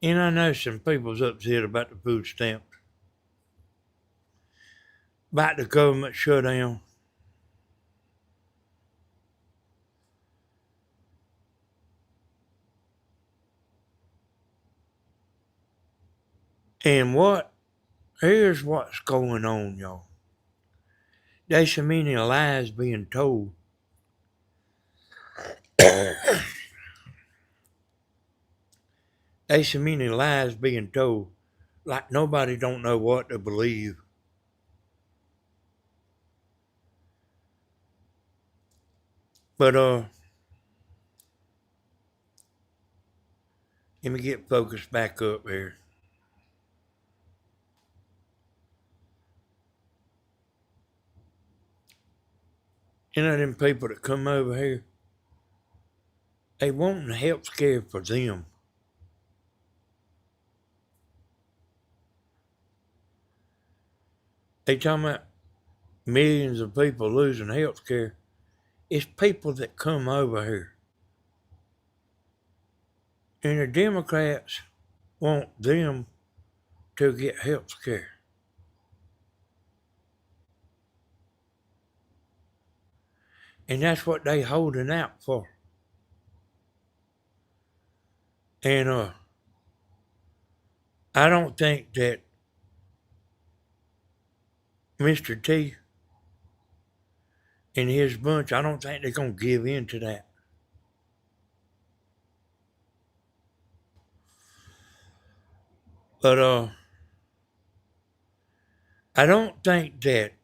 and I know some people's upset about the food stamps, about the government shutdown. And here's what's going on, y'all. There's so many lies being told. There's so many lies being told. Like nobody don't know what to believe. But let me get focused back up here. You know them people that come over here, they want health care for them. They talking about millions of people losing health care. It's people that come over here. And the Democrats want them to get health care. And that's what they holding out for. And I don't think that Mr. T and his bunch, I don't think they're gonna give in to that. But I don't think that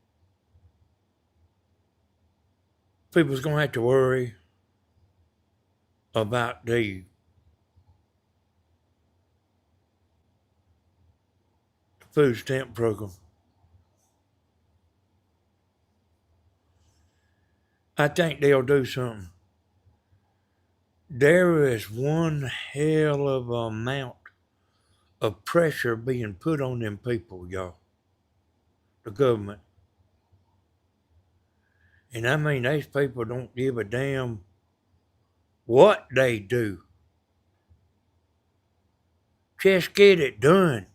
people's gonna have to worry about the food stamp program. I think they'll do something. There is one hell of a amount of pressure being put on them people, y'all. The government. And I mean, these people don't give a damn what they do. Just get it done.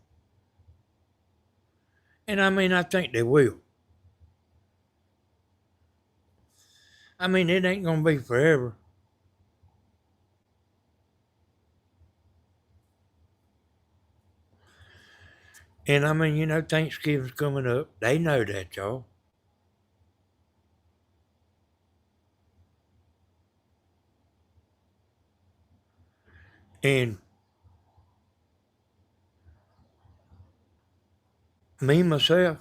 And I mean, I think they will. I mean, it ain't gonna be forever. And I mean, you know, Thanksgiving's coming up. They know that, y'all. And me, myself,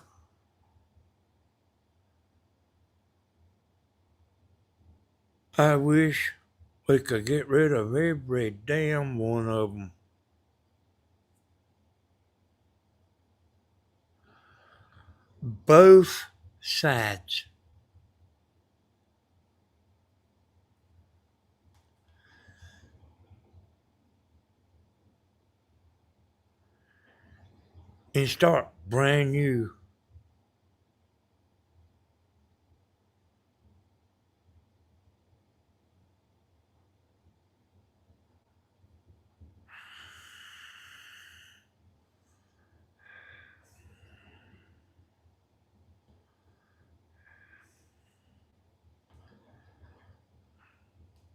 I wish we could get rid of every damn one of them. Both sides. And start brand new.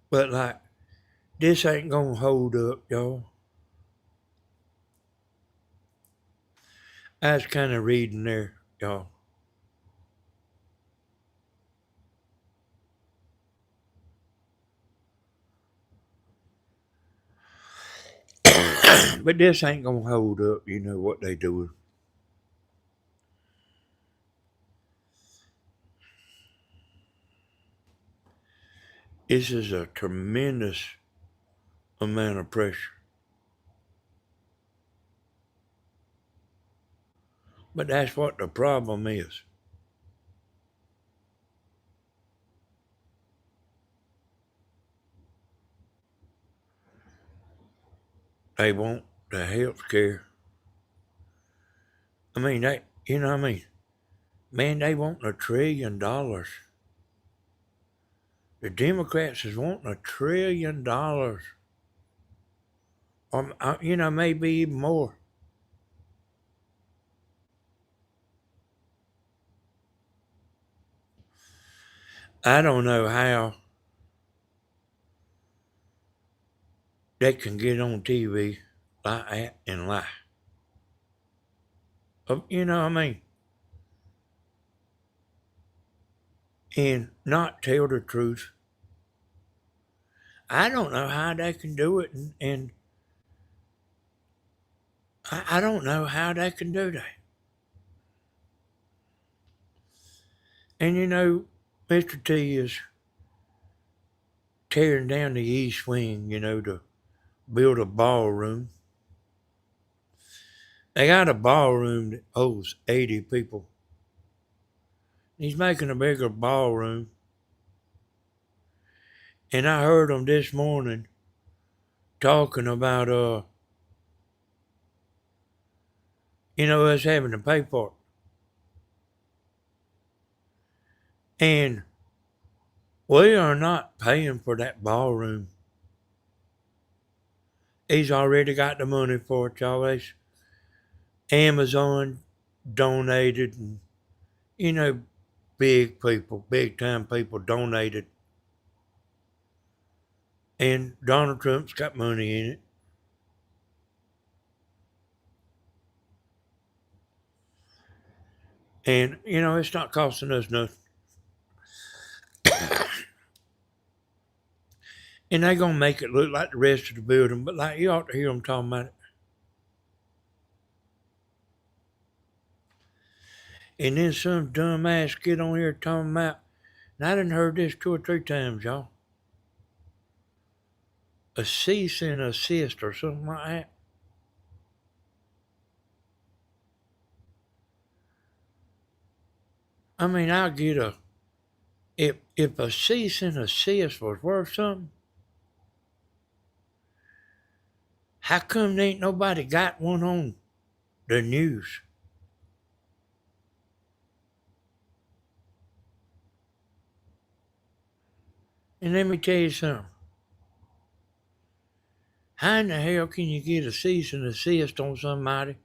But like, this ain't gonna hold up, y'all. I was kind of reading there, y'all. But this ain't gonna hold up, you know what they doing. This is a tremendous amount of pressure. But that's what the problem is. They want the health care. I mean, you know what I mean? Man, they want $1 trillion. The Democrats is wanting $1 trillion. Or, maybe even more. I don't know how they can get on TV like that and lie. You know what I mean? And not tell the truth. I don't know how they can do it, and I don't know how they can do that. And Mr. T is tearing down the East Wing, to build a ballroom. They got a ballroom that holds 80 people. He's making a bigger ballroom. And I heard him this morning talking about, us having to pay for it. And we are not paying for that ballroom. He's already got the money for it, y'all. Amazon donated, and, big people, big time people donated. And Donald Trump's got money in it. And, it's not costing us nothing. And they're going to make it look like the rest of the building, but like you ought to hear them talking about it. And then some dumbass get on here talking about, and I done heard this 2 or 3 times, y'all. A cease and assist or something like that. I mean, I'll get if a cease and assist was worth something, how come there ain't nobody got one on the news? And let me tell you something. How in the hell can you get a cease and assist on somebody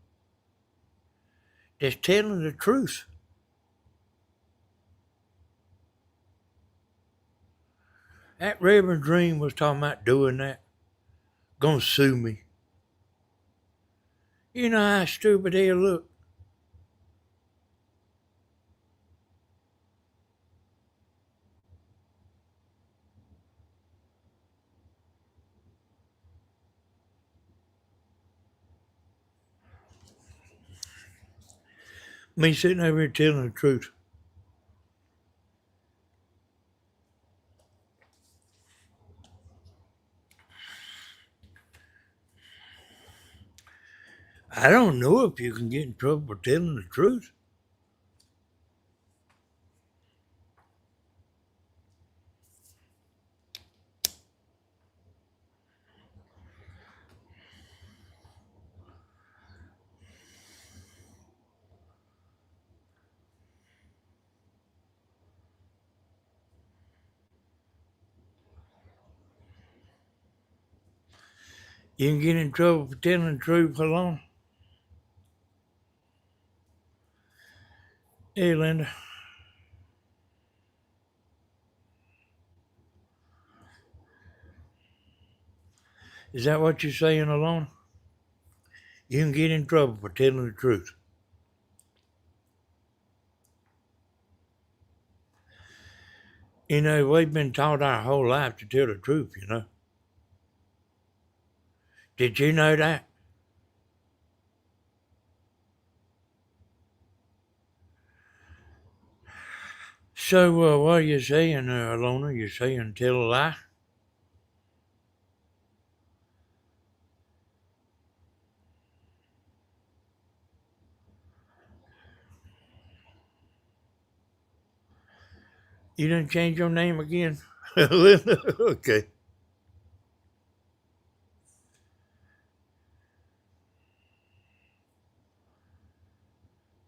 that's telling the truth? That Reverend Dream was talking about doing that. Gonna sue me. You know how stupid he'll look. Me sitting over here telling the truth. I don't know if you can get in trouble for telling the truth. You can get in trouble for telling the truth. Hold on. Hey, Linda. Is that what you're saying, Alona? You can get in trouble for telling the truth. You know, we've been taught our whole life to tell the truth, you know. Did you know that? So, what are you saying, Alona? You're saying tell a lie? You didn't change your name again? Linda? Okay.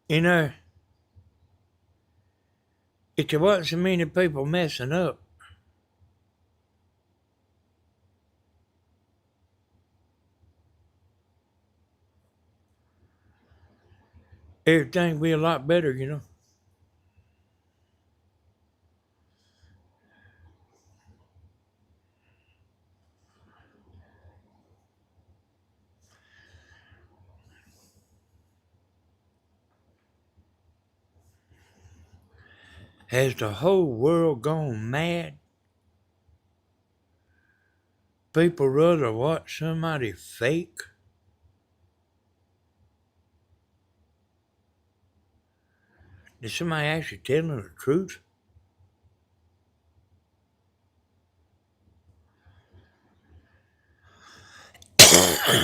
You know, if there wasn't so many people messing up, everything would be a lot better, you know. Has the whole world gone mad? People rather watch somebody fake than somebody actually telling the truth.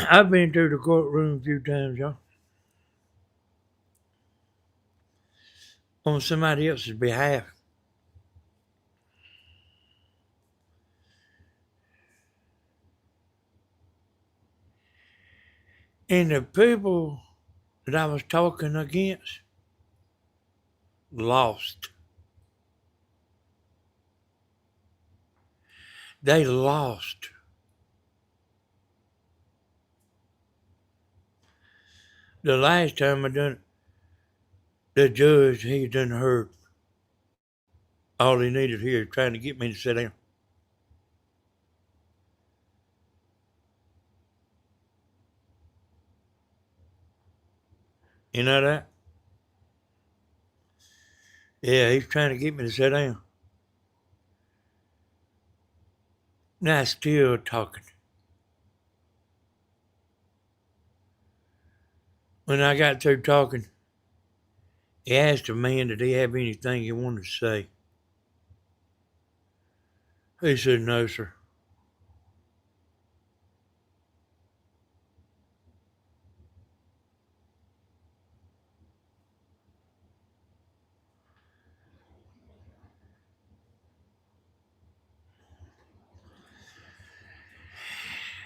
I've been through the courtroom a few times, y'all, on somebody else's behalf. And the people that I was talking against lost. They lost. The last time I done, the judge, he done heard all he needed here, trying to get me to sit down. You know that? Yeah, he's trying to get me to sit down. Now still talking. When I got through talking, he asked the man, did he have anything he wanted to say? He said, no, sir.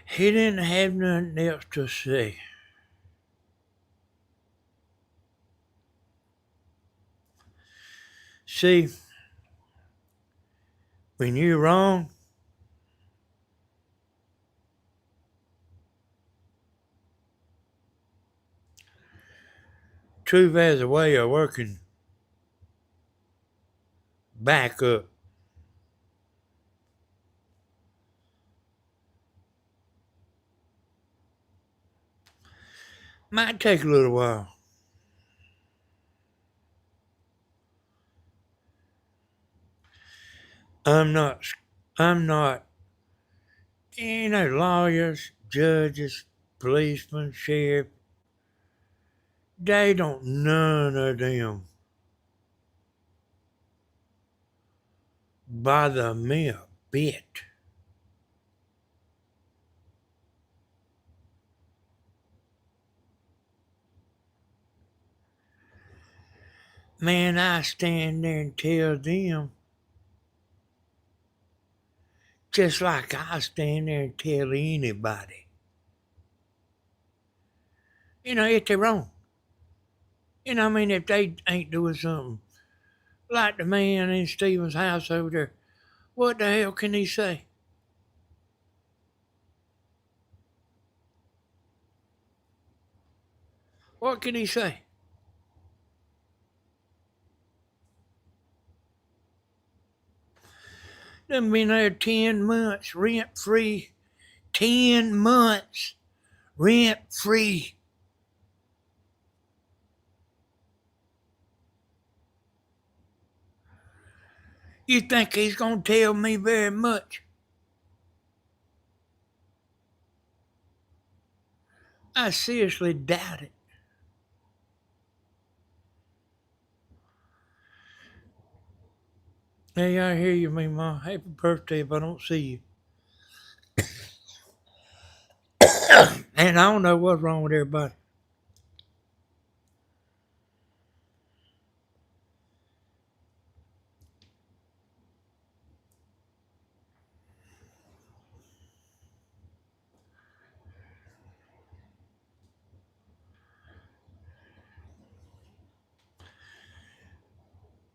He didn't have nothing else to say. See, when you're wrong, truth has a way of working back up. Might take a little while. I'm not, I'm not, lawyers, judges, policemen, sheriff, they don't none of them bother me a bit. Man, I stand there and tell them just like I stand there and tell anybody. If they're wrong. If they ain't doing something like the man in Stephen's house over there, what the hell can he say? What can he say? Done been there 10 months rent free, 10 months rent free. You think he's going to tell me very much? I seriously doubt it. Hey, I hear you, me, Ma. Happy birthday if I don't see you. And I don't know what's wrong with everybody.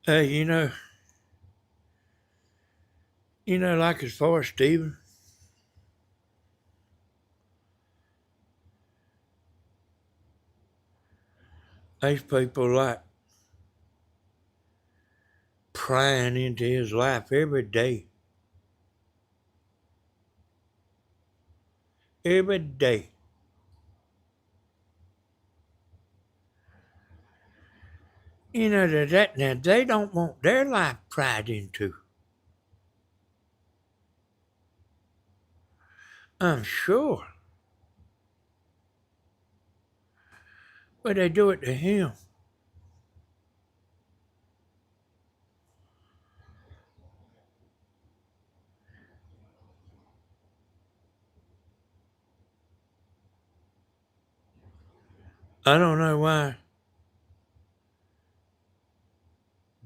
Hey, like as far as Steven, these people like prying into his life every day. Every day. That now they don't want their life pried into. I'm sure. But they do it to him. I don't know why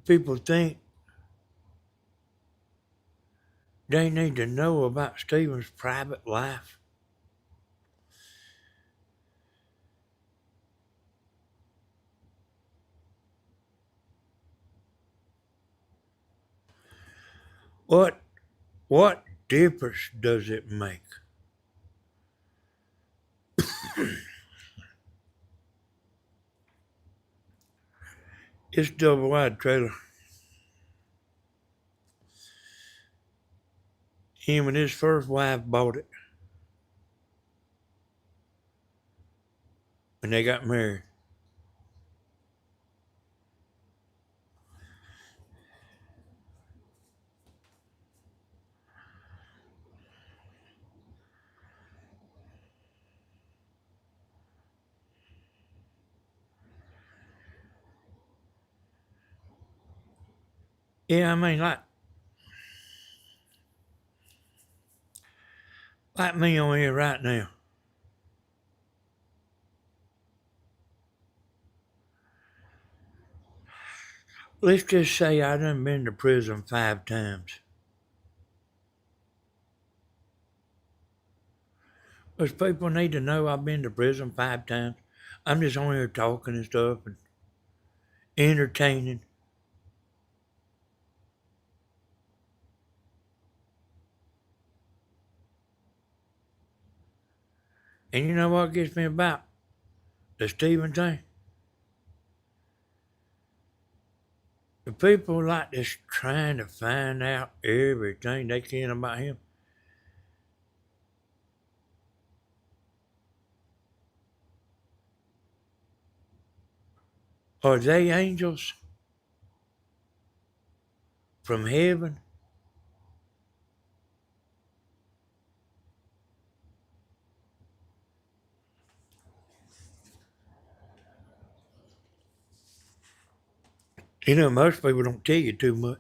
people think they need to know about Steven's private life. What difference does it make? It's double wide trailer. Him and his first wife bought it when they got married. Yeah, I mean, like me on here right now. Let's just say I done been to prison 5 times. Because people need to know I've been to prison 5 times. I'm just on here talking and stuff and entertaining. And you know what gets me about the Stephen thing? The people like this trying to find out everything they can about him. Are they angels from heaven? Most people don't tell you too much.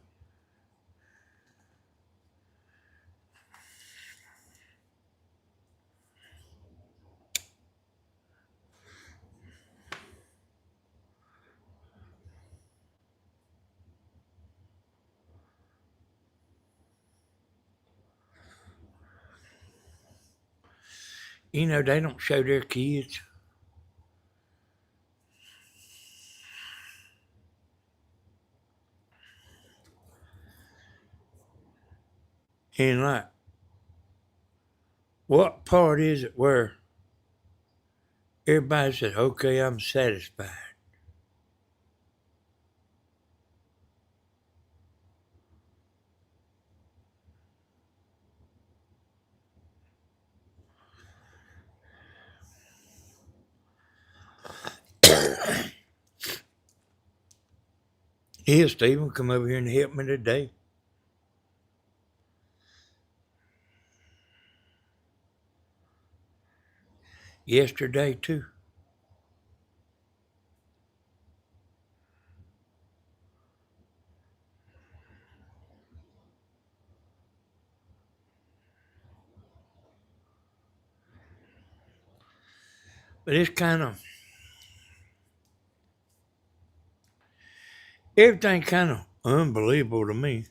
They don't show their kids. And like, what part is it where everybody says, okay, I'm satisfied? Yeah, Stephen come over here and help me today. Yesterday too. But it's kind of everything kind of unbelievable to me.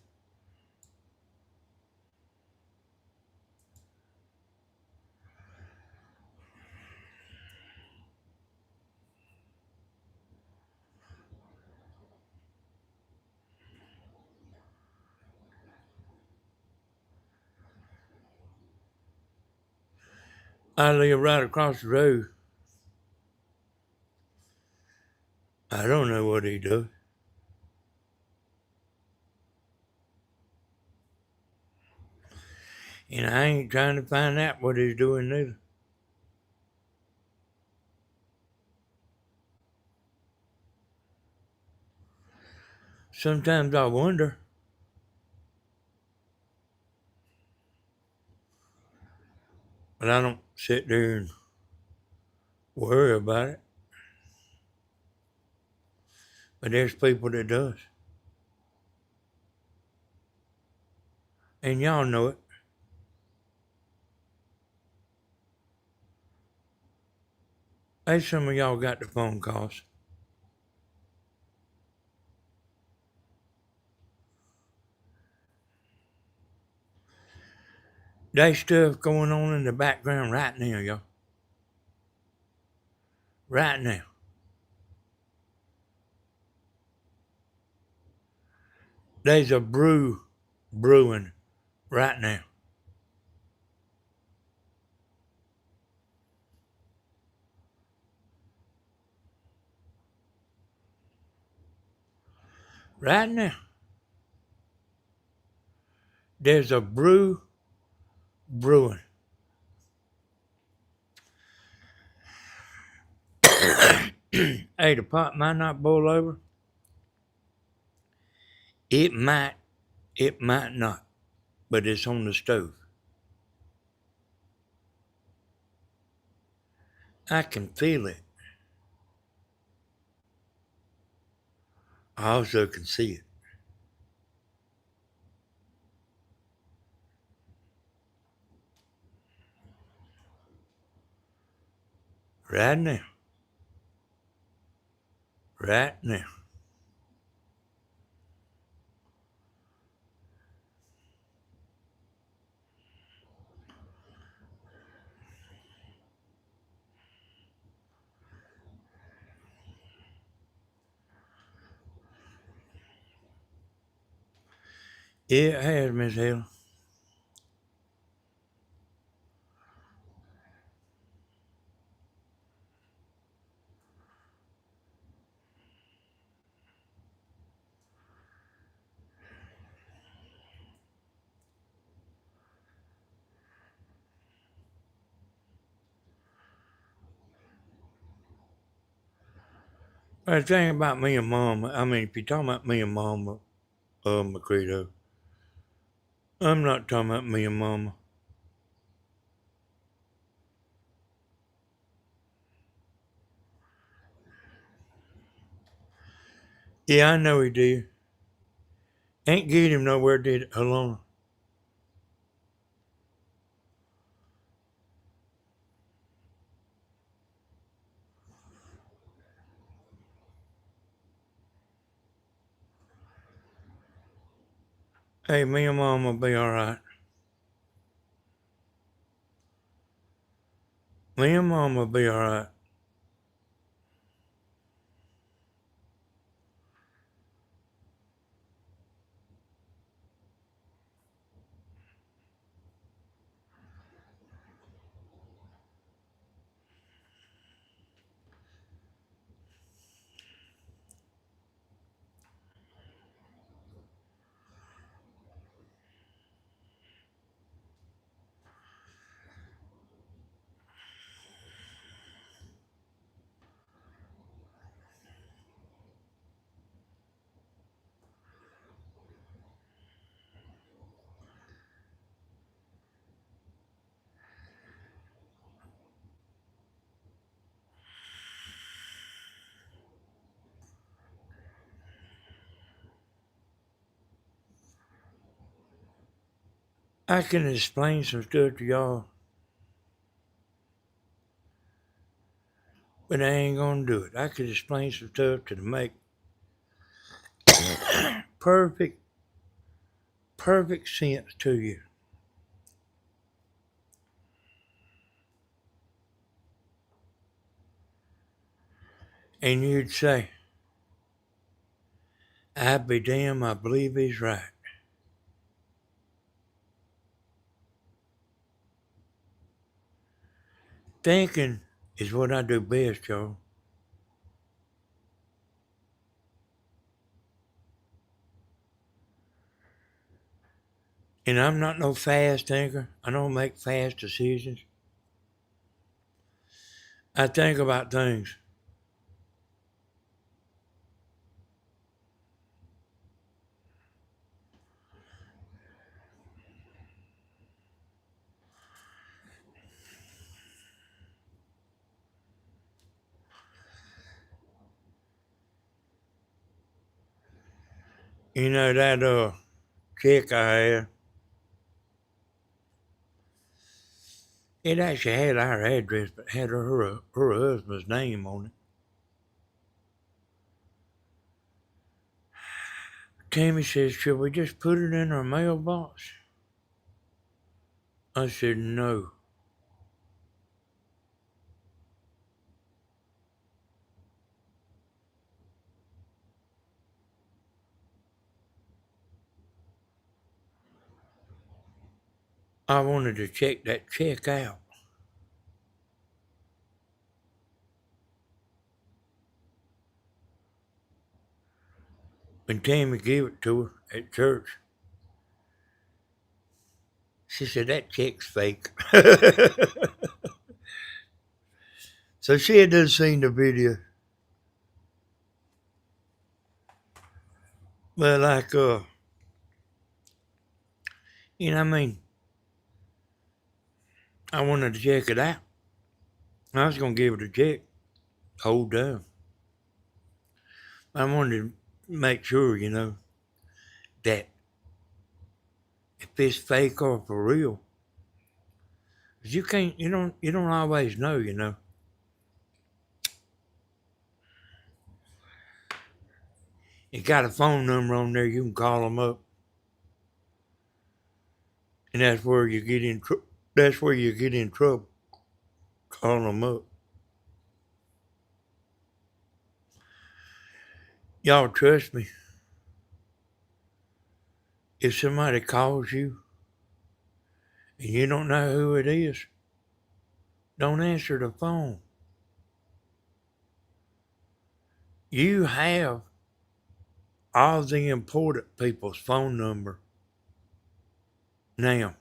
I live right across the road. I don't know what he does. And I ain't trying to find out what he's doing neither. Sometimes I wonder, but I don't sit there and worry about it. But there's people that does. And y'all know it. Hey, some of y'all got the phone calls. There's stuff going on in the background right now, y'all. Right now. There's a brewing right now. Right now. There's a brewing. Hey, the pot might not boil over. It might. It might not. But it's on the stove. I can feel it. I also can see it. Right now. Right now. It has, Miss Helen. But the thing about me and Mom, I mean, if you're talking about me and Mama, Macredo, I'm not talking about me and Mama. Yeah, I know he did. Ain't get him nowhere, did it? Hold on. Hey, me and Mom will be all right. Me and Mom will be all right. I can explain some stuff to y'all, but I ain't gonna do it. I could explain some stuff to make perfect, perfect sense to you. And you'd say, I'd be damned, I believe he's right. Thinking is what I do best, y'all. And I'm not no fast thinker. I don't make fast decisions. I think about things. You know that chick I had, it actually had our address, but had her husband's name on it. Tammy says, should we just put it in our mailbox? I said, no. I wanted to check that check out. When Tammy gave it to her at church, she said, that check's fake. So she had done seen the video. But like, you know what I mean? I wanted to check it out. I was going to give it a check. Hold down. I wanted to make sure, that if it's fake or for real. 'Cause you don't always know. It got a phone number on there, you can call them up. And that's where you get in trouble. Calling them up. Y'all trust me. If somebody calls you and you don't know who it is, don't answer the phone. You have all the important people's phone number now.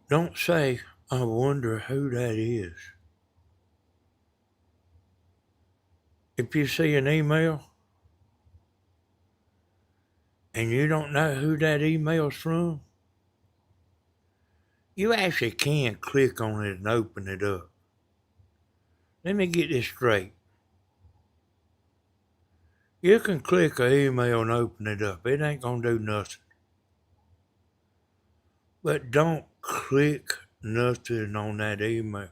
Don't say, I wonder who that is. If you see an email and you don't know who that email's from, you actually can click on it and open it up. Let me get this straight. You can click an email and open it up. It ain't gonna do nothing. But don't click nothing on that email.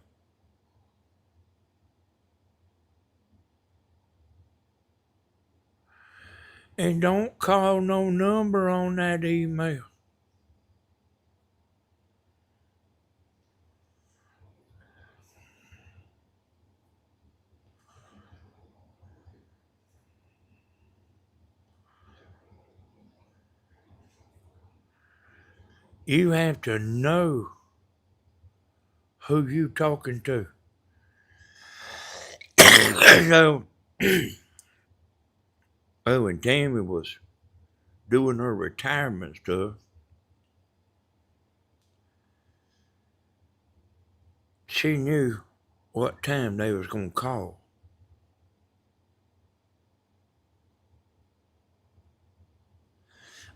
And don't call no number on that email. You have to know who you talking to. So, when Tammy was doing her retirement stuff, she knew what time they was gonna call.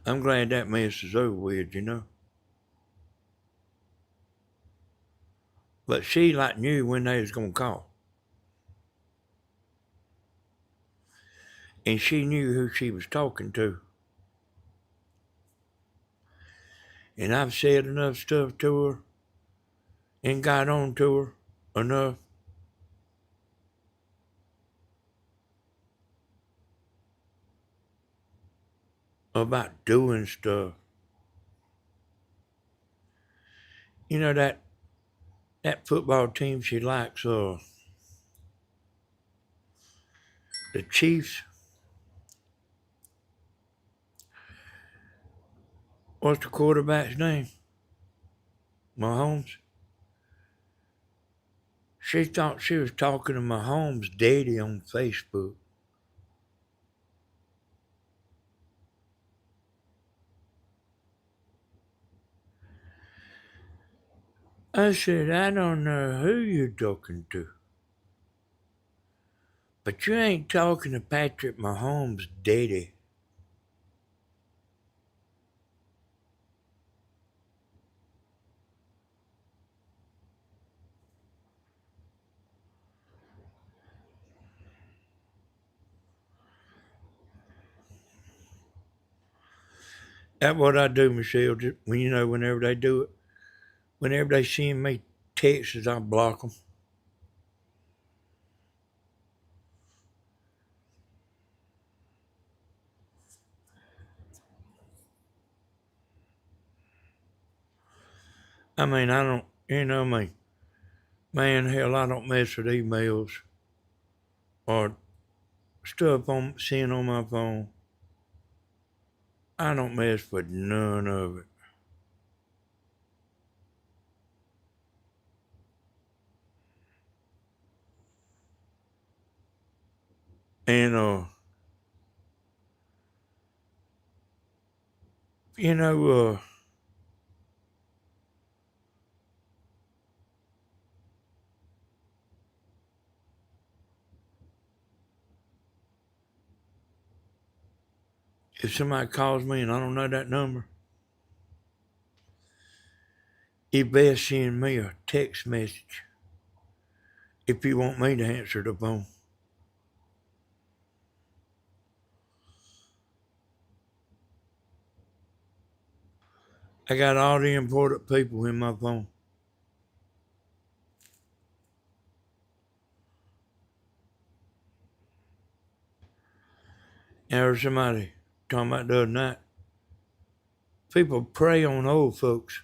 I'm glad that mess is over with. But she knew when they was gonna call. and she knew who she was talking to. And I've said enough stuff to her and got on to her enough about doing stuff. You know that football team she likes, the Chiefs. What's the quarterback's name? Mahomes. She thought she was talking to Mahomes' daddy on Facebook. I said, I don't know who you're talking to, but you ain't talking to Patrick Mahomes' daddy. That's what I do, Michelle. Just, whenever they do it, whenever they send me texts, I block them. I mean, I don't, me. Man, hell, I don't mess with emails or stuff sent on my phone. I don't mess with none of it. And, you know, if somebody calls me and I don't know that number, you best send me a text message if you want me to answer the phone. I got all the important people in my phone. And there's somebody talking about the other night. People prey on old folks.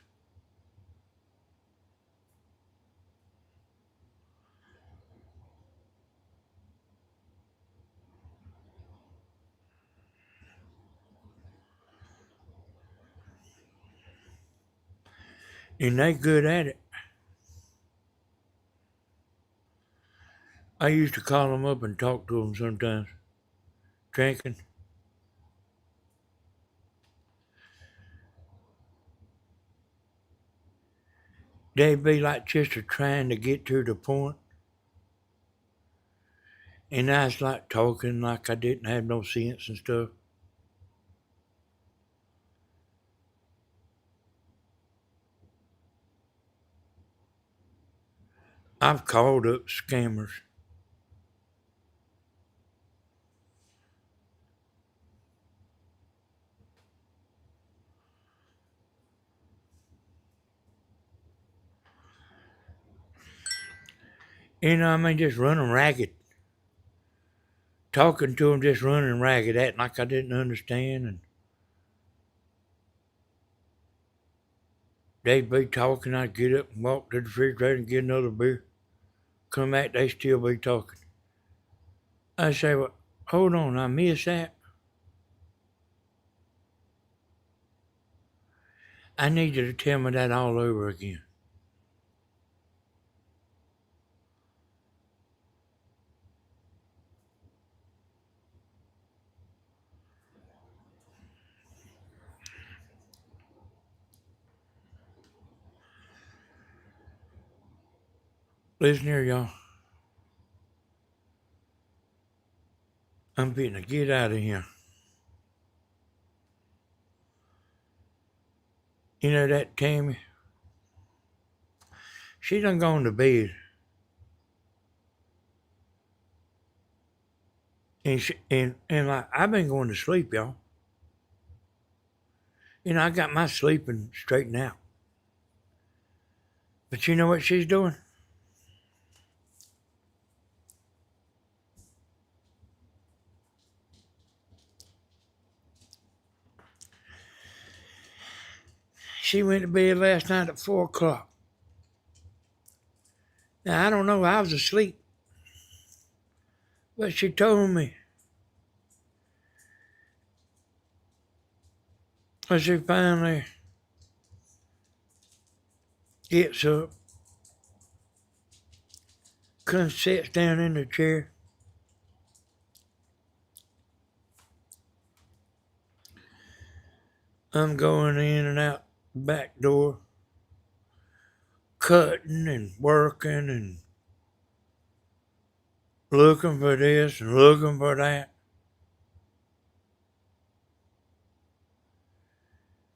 And they good at it. I used to call them up and talk to them sometimes, drinking. They'd be like just trying to get to the point, and I was like talking like I didn't have no sense and stuff. I've called up scammers. Just running ragged. Talking to them, just running ragged, acting like I didn't understand. And they'd be talking, I'd get up and walk to the refrigerator and get another beer. Come back, they still be talking. I say, well, hold on, I missed that. I need you to tell me that all over again. Listen here, y'all. I'm fitting to get out of here. You know that Tammy? She done gone to bed. And like I've been going to sleep, y'all. I got my sleeping straightened out. But you know what she's doing? She went to bed last night at 4 o'clock. Now I don't know, I was asleep. But she told me when she finally gets up, comes sits down in the chair. I'm going in and out the back door, cutting and working and looking for this and looking for that.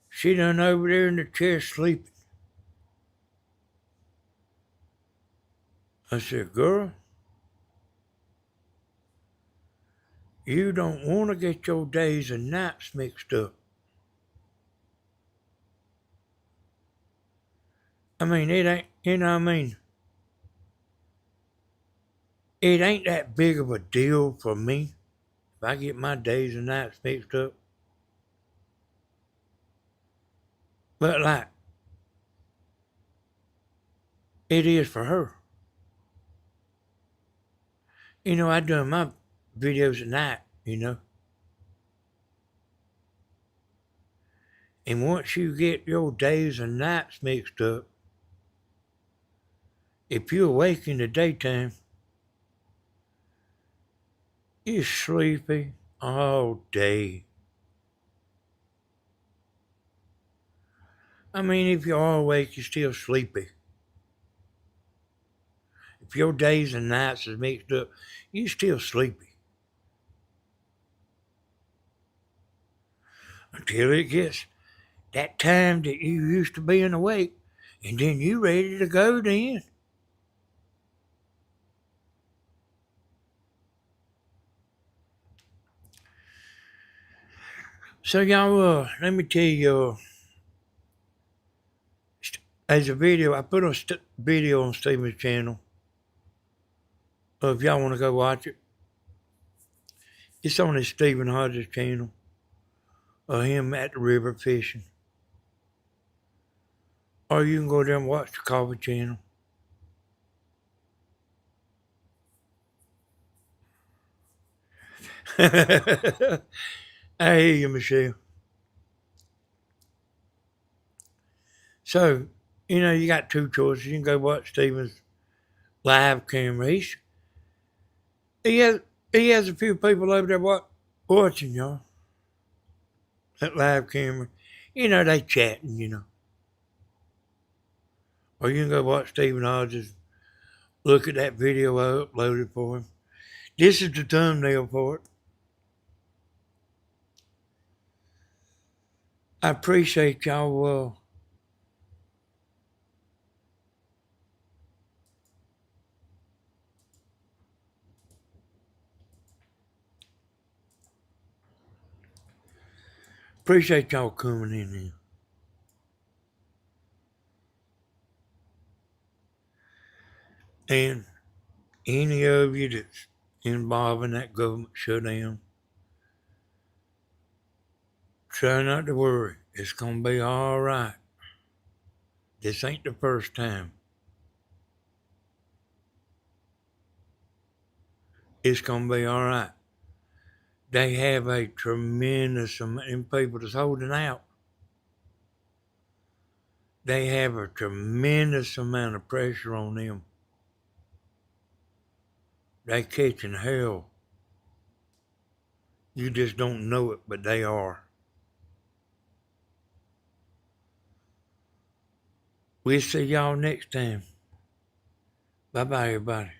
She done over there in the chair sleeping. I said, girl, you don't want to get your days and nights mixed up. I mean, it ain't, it ain't that big of a deal for me if I get my days and nights mixed up. But like, it is for her. I done my videos at night. And once you get your days and nights mixed up, if you're awake in the daytime, you're sleepy all day. I mean, if you're all awake, you're still sleepy. If your days and nights is mixed up, you're still sleepy. Until it gets that time that you used to being awake, and then you ready to go then. So y'all, let me tell you, as a video, I put a video on Steven's channel. If y'all want to go watch it, it's on his Stephen Hodges channel. Him at the river fishing. Or you can go there and watch the Coffee channel. I hear you, Michelle. So, you got two choices. You can go watch Steven's live camera. He has a few people over there watching y'all. That live camera. They chatting. Or you can go watch Stephen Hodges. Look at that video I uploaded for him. This is the thumbnail for it. I appreciate y'all appreciate y'all coming in here. And any of you that's involved in that government shutdown, try not to worry. It's going to be all right. This ain't the first time. It's going to be all right. They have a tremendous amount of people that's holding out. They have a tremendous amount of pressure on them. They catching hell. You just don't know it, but they are. We'll see y'all next time. Bye-bye, everybody.